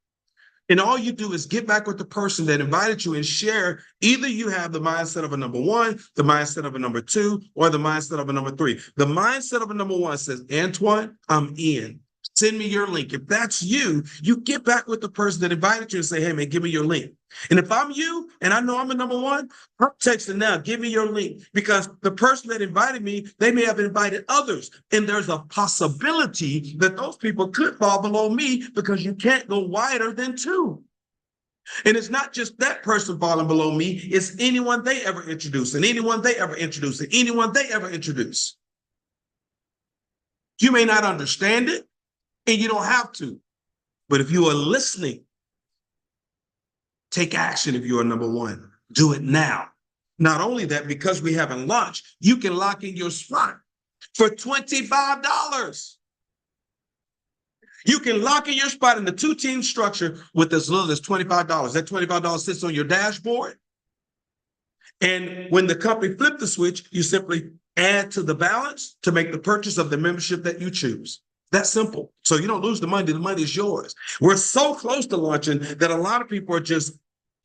And all you do is get back with the person that invited you and share. Either you have the mindset of a number 1, the mindset of a number 2, or the mindset of a number 3. The mindset of a number 1 says, Antoine, I'm in. Send me your link. If that's you, you get back with the person that invited you and say, hey, man, give me your link. And if I'm you and I know I'm a number one, I'm texting now, give me your link. Because the person that invited me, they may have invited others. And there's a possibility that those people could fall below me because you can't go wider than two. And it's not just that person falling below me, it's anyone they ever introduce and anyone they ever introduce and anyone they ever introduce. You may not understand it, and you don't have to. But if you are listening, take action if you are number one. Do it now. Not only that, because we haven't launched, you can lock in your spot for $25. You can lock in your spot in the two-team structure with as little as $25. That $25 sits on your dashboard. And when the company flips the switch, you simply add to the balance to make the purchase of the membership that you choose. That's simple. So you don't lose the money is yours. We're so close to launching that a lot of people are just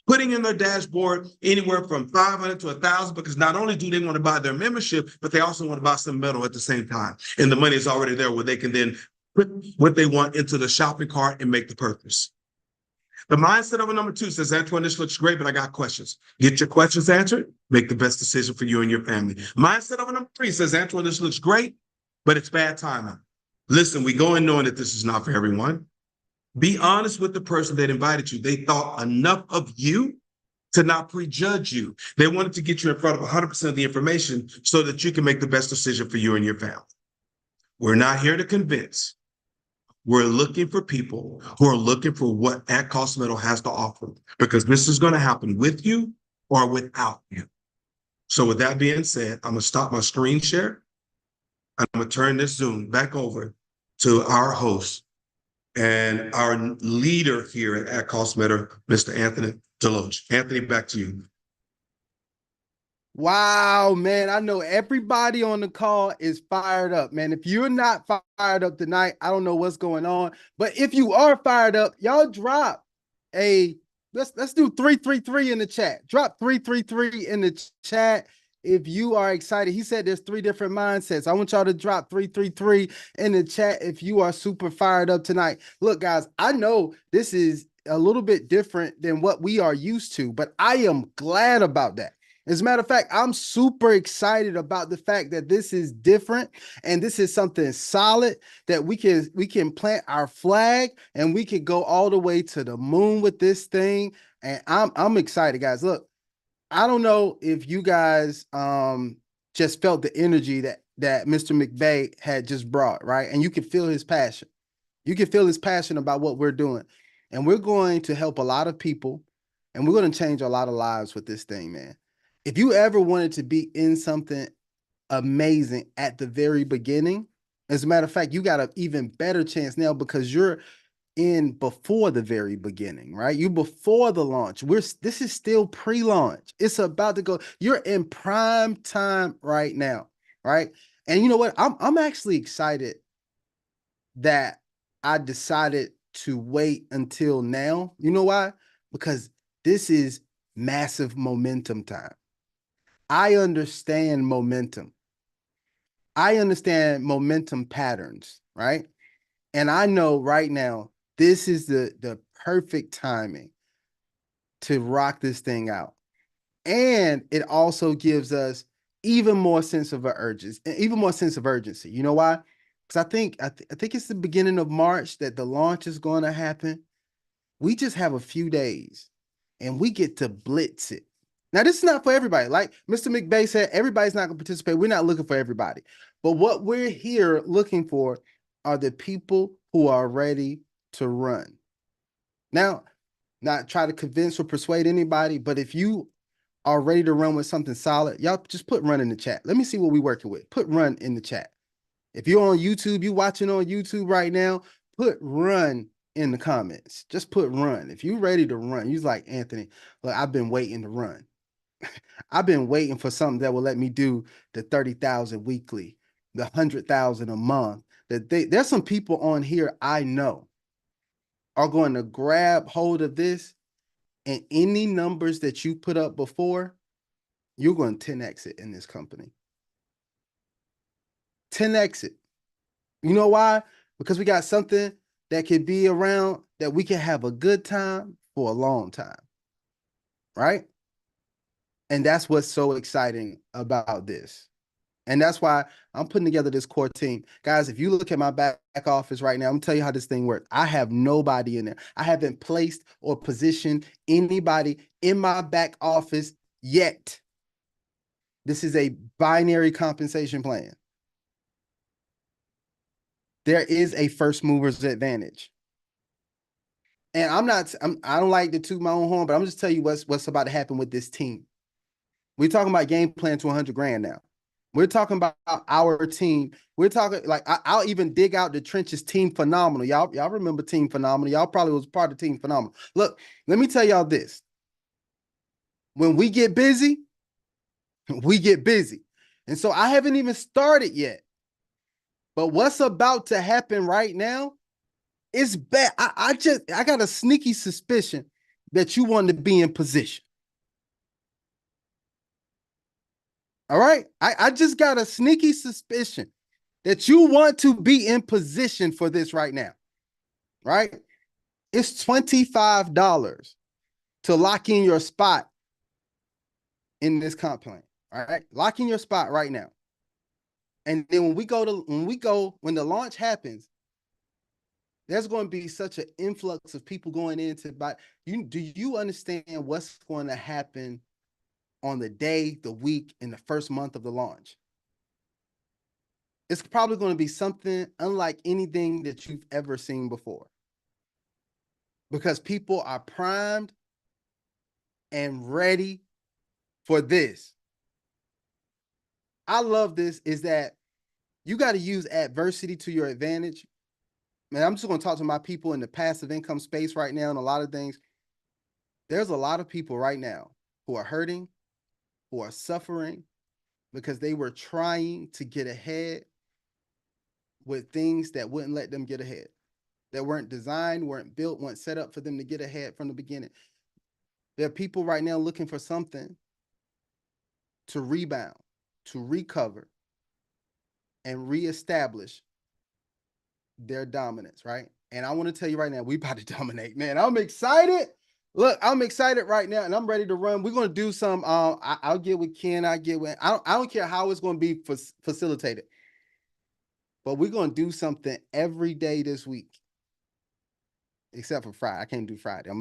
putting in their dashboard anywhere from 500 to 1,000 because not only do they want to buy their membership, but they also want to buy some metal at the same time. And the money is already there where they can then put what they want into the shopping cart and make the purchase. The mindset of a number two says, Antoine, this looks great, but I got questions. Get your questions answered, make the best decision for you and your family. Mindset of a number three says, Antoine, this looks great, but it's bad timing. Listen, we go in knowing that this is not for everyone. Be honest with the person that invited you. They thought enough of you to not prejudge you. They wanted to get you in front of 100% of the information so that you can make the best decision for you and your family. We're not here to convince. We're looking for people who are looking for what At Cost Metal has to offer, because this is going to happen with you or without you. So with that being said, I'm going to stop my screen share. I'm going to turn this Zoom back over to our host and our leader here at Cost Metal, Mr. Anthony Deloach. Anthony, back to you. Wow, man. I know everybody on the call is fired up, man. If you're not fired up tonight, I don't know what's going on. But if you are fired up, y'all drop a let's do 333 in the chat. Drop 333 in the chat if you are excited. He said there's 3 different mindsets. I want y'all to drop 333 in the chat if you are super fired up tonight. Look, guys, I know this is a little bit different than what we are used to, but I am glad about that. As a matter of fact, I'm super excited about the fact that this is different and this is something solid that we can plant our flag and we can go all the way to the moon with this thing. And I'm excited, guys. Look, I don't know if you guys just felt the energy that Mr. McVay had just brought, right? And you can feel his passion. You can feel his passion about what we're doing. And we're going to help a lot of people and we're going to change a lot of lives with this thing, man. If you ever wanted to be in something amazing at the very beginning, as a matter of fact, you got an even better chance now because you're in before the very beginning, right? You before the launch. This is still pre-launch. It's about to go. You're in prime time right now, right? And you know what? I'm actually excited that I decided to wait until now. You know why? Because this is massive momentum time. I understand momentum. I understand momentum patterns, right? And I know right now, this is the perfect timing to rock this thing out. And it also gives us even more sense of urgency. You know why? Because I think it's the beginning of March that the launch is going to happen. We just have a few days and we get to blitz it. Now, this is not for everybody. Like Mr. McVay said, everybody's not going to participate. We're not looking for everybody. But what we're here looking for are the people who are ready to run. Now, not try to convince or persuade anybody, but if you are ready to run with something solid, y'all just put run in the chat. Let me see what we're working with. Put run in the chat. If you're on YouTube, you watching on YouTube right now, put run in the comments. Just put run. If you're ready to run, you're like, Anthony, look, I've been waiting to run. I've been waiting for something that will let me do the 30,000 weekly, the 100,000 a month. There's some people on here I know are going to grab hold of this, and any numbers that you put up before, you're going to 10x it in this company. 10x it. You know why? because we got something that could be around that we can have a good time for a long time, right? And that's what's so exciting about this. And that's why I'm putting together this core team. Guys, if you look at my back office right now, I'm gonna tell you how this thing works. I have nobody in there. I haven't placed or positioned anybody in my back office yet. This is a binary compensation plan. There is a first mover's advantage. And I don't like to toot my own horn, but I'm just tell you what's about to happen with this team. We're talking about game plan to 100 grand now. We're talking about our team. We're talking like I'll even dig out the trenches. Team Phenomenal. Y'all remember Team Phenomenal? Y'all probably was part of Team Phenomenal. Look, let me tell y'all this. When we get busy, we get busy. And so I haven't even started yet. But what's about to happen right now is bad. I got a sneaky suspicion that you want to be in position. All right. I just got a sneaky suspicion that you want to be in position for this right now. Right? It's $25 to lock in your spot in this comp plan. All right. Lock in your spot right now. And then when the launch happens, there's going to be such an influx of people going into buy. Do you understand what's going to happen on the day, the week, and the first month of the launch? It's probably going to be something unlike anything that you've ever seen before. Because people are primed and ready for this. I love this is that you got to use adversity to your advantage. Man, I'm just going to talk to my people in the passive income space right now and a lot of things. There's a lot of people right now who are hurting, who are suffering because they were trying to get ahead with things that wouldn't let them get ahead, that weren't designed, weren't built, weren't set up for them to get ahead from the beginning. There are people right now looking for something to rebound, to recover, and reestablish their dominance, right? And I want to tell you right now, we about to dominate, man. I'm excited. Look, I'm excited right now, and I'm ready to run. We're gonna do some. I'll get with Ken. I don't care how it's gonna be facilitated, but we're gonna do something every day this week, except for Friday. I can't do Friday.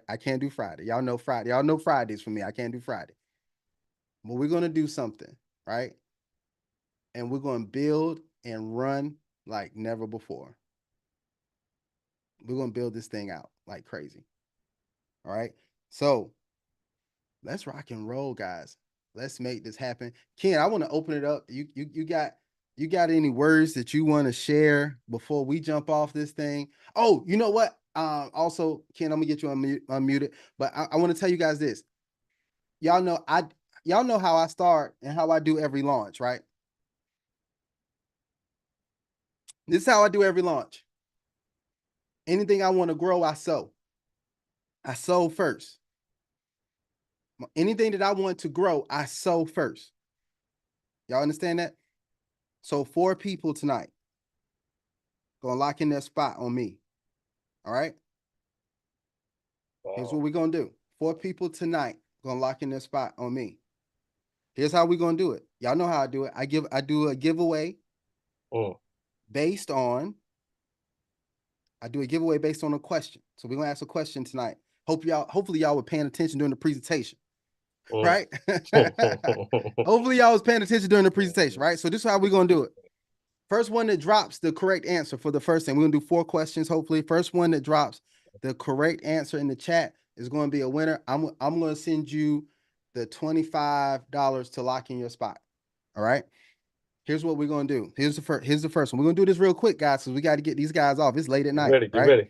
I can't do Friday. Y'all know Friday. Y'all know Fridays for me. I can't do Friday. But we're gonna do something, right? And we're gonna build and run like never before. We're gonna build this thing out like crazy. All right. So let's rock and roll, guys. Let's make this happen. Ken, I want to open it up. You got any words that you want to share before we jump off this thing? Oh, you know what? Also, Ken, I'm gonna get you unmuted, but I want to tell you guys this. Y'all know how I start and how I do every launch, right? This is how I do every launch. Anything I want to grow, I sow. I sow first. Anything that I want to grow, I sow first. Y'all understand that? So 4 people tonight gonna lock in their spot on me. All right. Wow. Here's what we're gonna do. 4 people tonight gonna lock in their spot on me. Here's how we're gonna do it. Y'all know how I do it. I do a giveaway based on a question. So we're gonna ask a question tonight. Hopefully y'all were paying attention during the presentation. Right? Hopefully y'all was paying attention during the presentation, right? So this is how we're gonna do it. First one that drops the correct answer for the first thing. We're gonna do 4 questions, hopefully. First one that drops the correct answer in the chat is going to be a winner. I'm gonna send you the $25 to lock in your spot. All right. Here's what we're gonna do. Here's the first one. We're gonna do this real quick, guys, because we got to get these guys off. It's late at night. Get ready.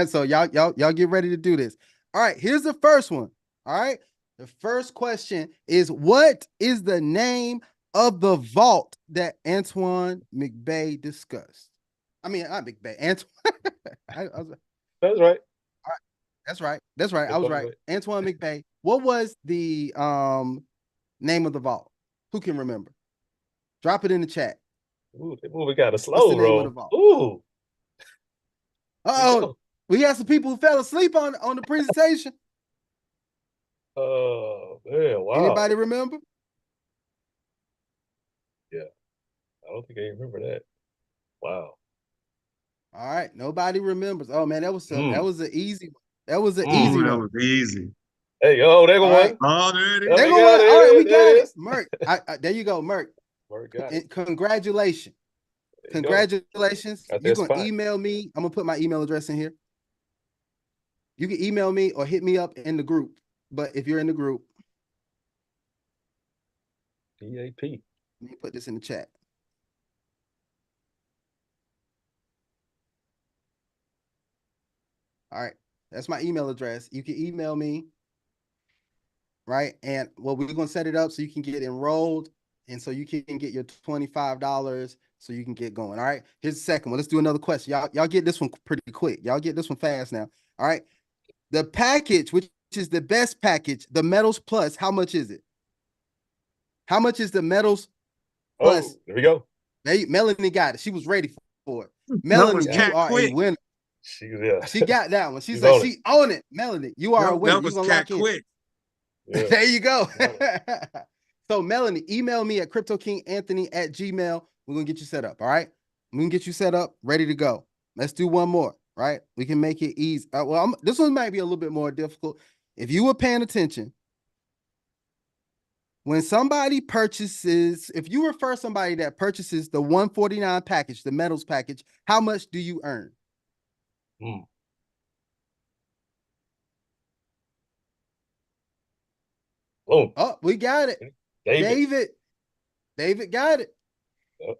So y'all get ready to do this. All right, here's the first one. All right. The first question is, what is the name of the vault that Antoine McBay discussed? I mean, not McBay, Antoine. That's right. All right. That's right. I was right. Antoine McBay. What was the name of the vault? Who can remember? Drop it in the chat. Ooh, that movie got a What's the slow name of the roll. vault? Ooh, here we Oh, go. we got some people who fell asleep on the presentation. Oh man, wow. Anybody remember? Yeah, I don't think I remember that. Wow. All right, nobody remembers. Oh man, that was Mm, an easy one. That was an mm. easy Ooh, that one. was easy. Hey, oh, there go All right, one. Oh, there it Oh, there is. we go got one. it. All right, we There got it it. is. Merc, there you go, Merc. Word got it. Congratulations. There you go. Congratulations. Got You're that gonna spot. email me. I'm gonna put my email address in here. You can email me or hit me up in the group. But if you're in the group, DAP. let me put this in the chat. All right, that's my email address. You can email me, right? And well, we're gonna set it up so you can get enrolled, and so you can get your $25, so you can get going. All right. Here's the second one. Let's do another question. Y'all get this one pretty quick. Y'all get this one fast now. All right. The package, which is the best package, the Metals Plus, how much is it? How much is the Metals Plus? Oh, there we go. Melanie got it. She was ready for it. That was Melanie, you cat are a quick. winner. Yeah. She got that one. She She's said on it. she own it. Melanie, you are a winner. That You're was gonna cat lock in. quick. Yeah. There you go. Got So Melanie, email me at CryptoKingAnthony@gmail. We're gonna get you set up. All right. We can get you set up, ready to go. Let's do one more. Right. We can make it easy. This one might be a little bit more difficult. If you were paying attention, when somebody purchases, if you refer somebody that purchases the 149 package, the metals package, how much do you earn? Mm. Boom. Oh, we got it. David. David got it. Yep.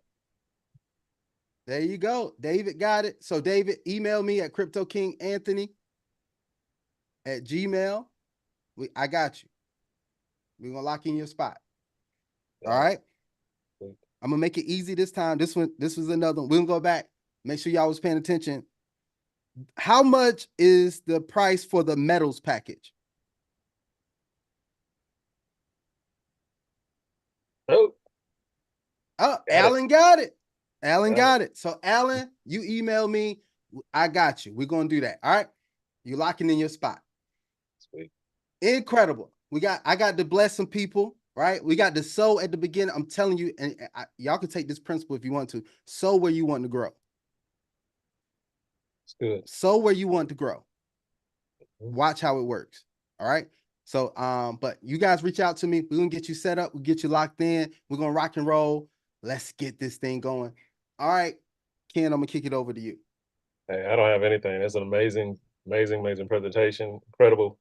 There you go. David got it. So David, email me at CryptoKingAnthony@gmail. I got you. We're gonna lock in your spot. All right. I'm gonna make it easy this time. This was another one. We're gonna go back. Make sure y'all was paying attention. How much is the price for the metals package? Oh, Oh, got Alan got it. Alan Got got it. So Alan, you email me. I got you. We're gonna do that. All right. You locking in your spot. Sweet. Incredible. I got to bless some people, right? We got the sow at the beginning. I'm telling you, and y'all can take this principle if you want to. Sow where you want to grow. It's good. Sow where you want to grow. Watch how it works. All right. So, but you guys reach out to me. We're gonna get you set up. We'll get you locked in. We're gonna rock and roll. Let's get this thing going. All right, Ken, I'm gonna kick it over to you. Hey, I don't have anything. That's an amazing, amazing, amazing presentation. Incredible.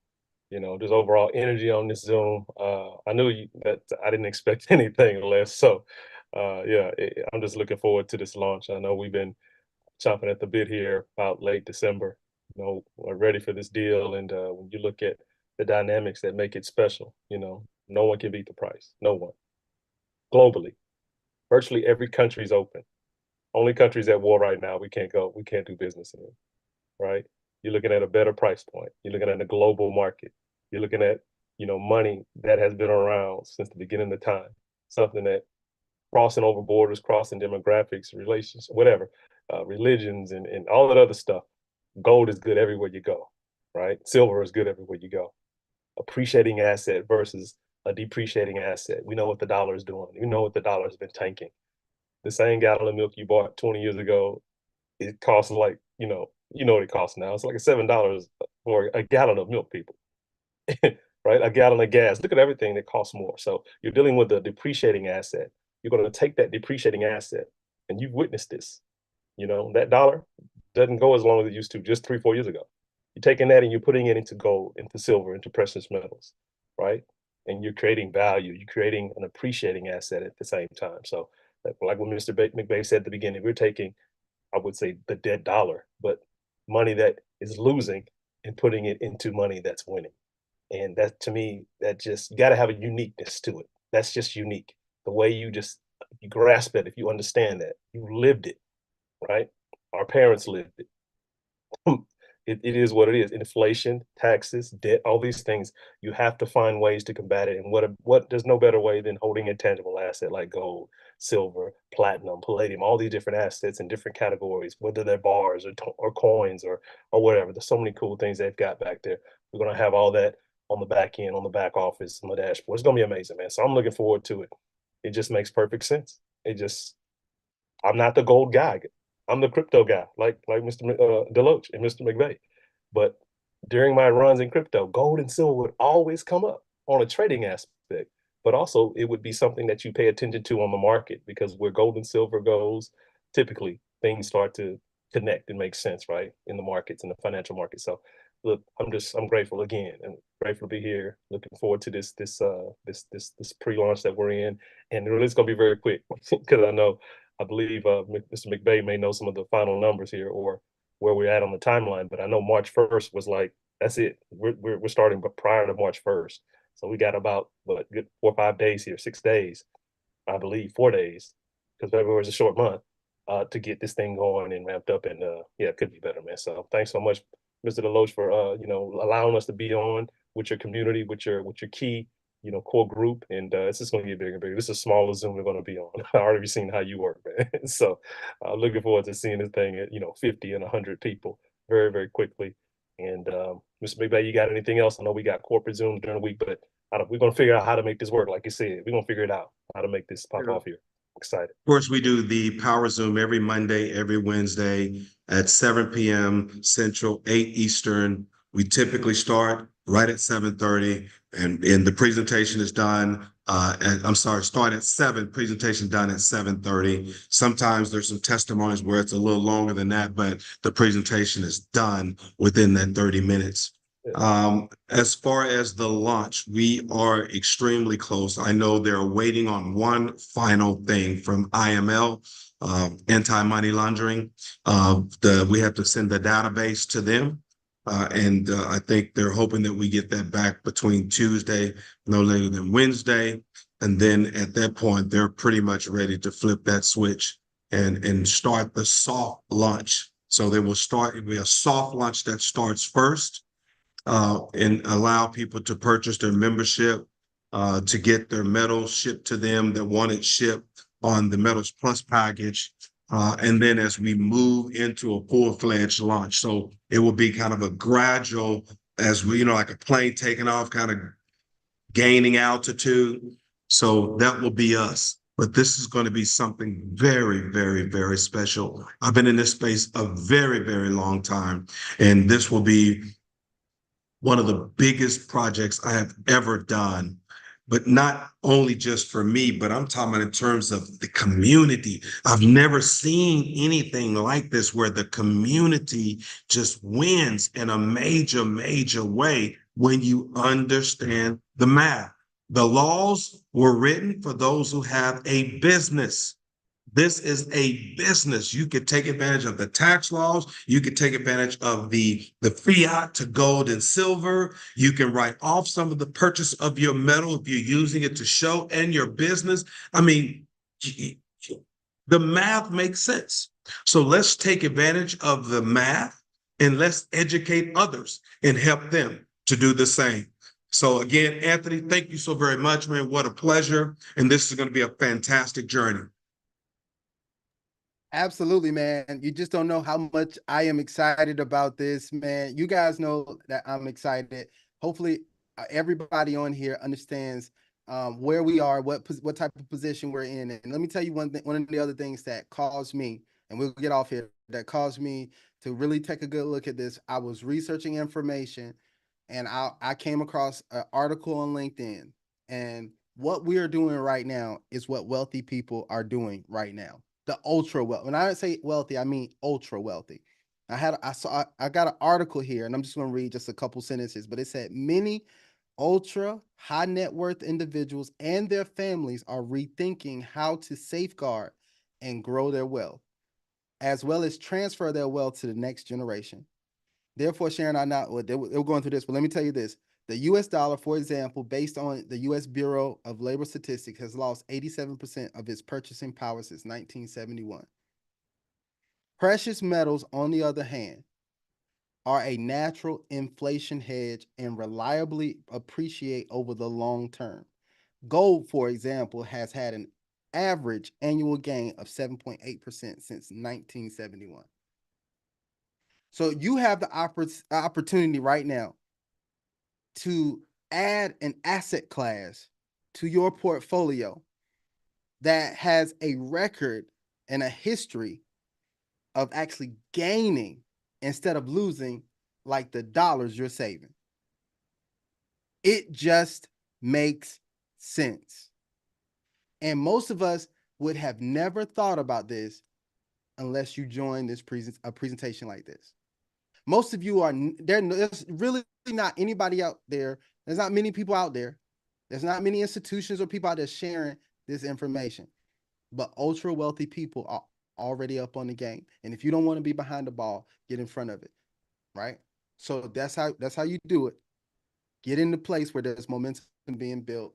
Just overall energy on this Zoom. I knew that I didn't expect anything less. So, yeah, I'm just looking forward to this launch. I know we've been chomping at the bit here about late December. We're ready for this deal. And when you look at the dynamics that make it special, no one can beat the price. No one. Globally, virtually every country is open. Only countries at war right now, we can't go, we can't do business in, right? You're looking at a better price point. You're looking at a global market. You're looking at, money that has been around since the beginning of time, something that crossing over borders, crossing demographics, relations, whatever, religions, and all that other stuff. Gold is good everywhere you go, right? Silver is good everywhere you go. Appreciating asset versus a depreciating asset. We know what the dollar is doing. You know what the dollar has been tanking. The same gallon of milk you bought 20 years ago, it costs like, what it costs now. It's like $7 for a gallon of milk, people. Right? A gallon of gas. Look at everything that costs more. So you're dealing with a depreciating asset. You're going to take that depreciating asset, and you've witnessed this. That dollar doesn't go as long as it used to just 3-4 years ago. You're taking that and you're putting it into gold, into silver, into precious metals, right? And you're creating value. You're creating an appreciating asset at the same time. So, like what Mr. McVeigh said at the beginning, we're taking, I would say, the dead dollar, but money that is losing and putting it into money that's winning. And that, to me, that just, you got to have a uniqueness to it. That's just unique. The way you grasp it, if you understand that, you lived it, right? Our parents lived it. it is what it is. Inflation, taxes, debt, all these things, you have to find ways to combat it. And what there's no better way than holding a tangible asset like gold, silver, platinum, palladium, all these different assets in different categories, whether they're bars or coins or whatever. There's so many cool things they've got back there. We're gonna have all that on the back end, on the back office, on the dashboard. It's gonna be amazing, man. So I'm looking forward to it. It just makes perfect sense. I'm not the gold guy. I'm the crypto guy, like Mr. Deloach and Mr. McVeigh. But during my runs in crypto, gold and silver would always come up on a trading aspect. But also, it would be something that you pay attention to on the market, because where gold and silver goes, typically things start to connect and make sense, right, in the markets, in the financial markets. So, look, I'm grateful again, and grateful to be here. Looking forward to this pre-launch that we're in, and it's going to be very quick because I believe Mr. McVeigh may know some of the final numbers here or where we're at on the timeline, but I know March 1st was like, that's it. We're starting, but prior to March 1st. So we got about good 4 or 5 days here, 6 days, I believe, 4 days, because February is a short month, to get this thing going and ramped up. And yeah, it could be better, man. So thanks so much, Mr. Deloach, for allowing us to be on with your community, with your key core group, and it's just going to get bigger and bigger. This is a smaller Zoom we're going to be on. I already seen how you work, man. So looking forward to seeing this thing at 50 and 100 people very, very quickly. And Mr. McVeigh, you got anything else? I know we got corporate Zooms during the week, but we're going to figure out how to make this work. Like you said, we're going to figure it out, how to make this pop off here. Excited. Of course, we do the Power Zoom every Monday, every Wednesday at 7 p.m. Central, 8 Eastern. We typically start right at 7:30, and the presentation is done. Start at 7, presentation done at 7:30. Sometimes there's some testimonies where it's a little longer than that, but the presentation is done within that 30 minutes. As far as the launch, we are extremely close. I know they're waiting on one final thing from IML, anti-money laundering. We have to send the database to them. And I think they're hoping that we get that back between Tuesday, no later than Wednesday. And then at that point, they're pretty much ready to flip that switch and start the soft launch. So it'll be a soft launch that starts first, and allow people to purchase their membership, to get their metals shipped to them that want it shipped on the Metals Plus package. And then as we move into a full-fledged launch. So it will be kind of a gradual, as we, like a plane taking off, kind of gaining altitude. So that will be us. But this is going to be something very, very, very special. I've been in this space a very, very long time, and this will be one of the biggest projects I have ever done, but not only just for me, but I'm talking about in terms of the community. I've never seen anything like this where the community just wins in a major, major way when you understand the math. The laws were written for those who have a business. This is a business. You could take advantage of the tax laws. You could take advantage of the fiat to gold and silver. You can write off some of the purchase of your metal if you're using it to show and your business. I mean, the math makes sense. So let's take advantage of the math and let's educate others and help them to do the same. So again, Anthony, thank you so very much, man. What a pleasure. And this is going to be a fantastic journey. Absolutely, man. You just don't know how much I am excited about this, man. You guys know that I'm excited. Hopefully, everybody on here understands where we are, what type of position we're in. And let me tell you one of the other things that caused me, and we'll get off here, that caused me to really take a good look at this. I was researching information, and I came across an article on LinkedIn. And what we are doing right now is what wealthy people are doing right now. The ultra wealthy. When I say wealthy, I mean ultra wealthy. I got an article here, and I'm just going to read just a couple sentences, but it said many ultra high net worth individuals and their families are rethinking how to safeguard and grow their wealth, as well as transfer their wealth to the next generation. Therefore, Sharon, they were going through this, but let me tell you this. The US dollar, for example, based on the US Bureau of Labor Statistics, has lost 87% of its purchasing power since 1971. Precious metals, on the other hand, are a natural inflation hedge and reliably appreciate over the long term. Gold, for example, has had an average annual gain of 7.8% since 1971. So you have the opportunity right now to add an asset class to your portfolio that has a record and a history of actually gaining instead of losing, like the dollars you're saving. It just makes sense. And most of us would have never thought about this unless you join this presentation like this. Most of you are there's really not anybody out there. There's not many people out there. There's not many institutions or people out there sharing this information. But ultra wealthy people are already up on the game. And if you don't want to be behind the ball, get in front of it. Right? So that's how you do it. Get in the place where there's momentum being built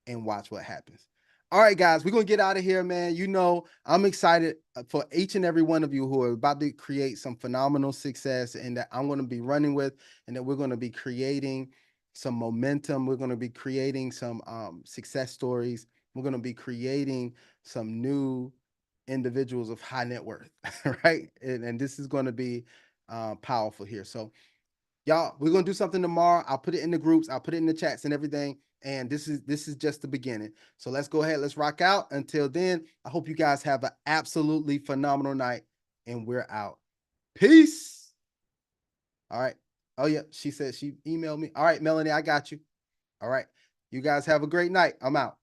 and watch what happens. All right, guys, we're going to get out of here, man. You know, I'm excited for each and every one of you who are about to create some phenomenal success and that I'm going to be running with, and that we're going to be creating some momentum. We're going to be creating some success stories. We're going to be creating some new individuals of high net worth, right? And this is going to be powerful here. So y'all, we're going to do something tomorrow. I'll put it in the groups. I'll put it in the chats and everything. And this is just the beginning. So let's go ahead. Let's rock out. Until then, I hope you guys have an absolutely phenomenal night, and we're out. Peace. All right. Oh, yeah. She said she emailed me. All right, Melanie, I got you. All right. You guys have a great night. I'm out.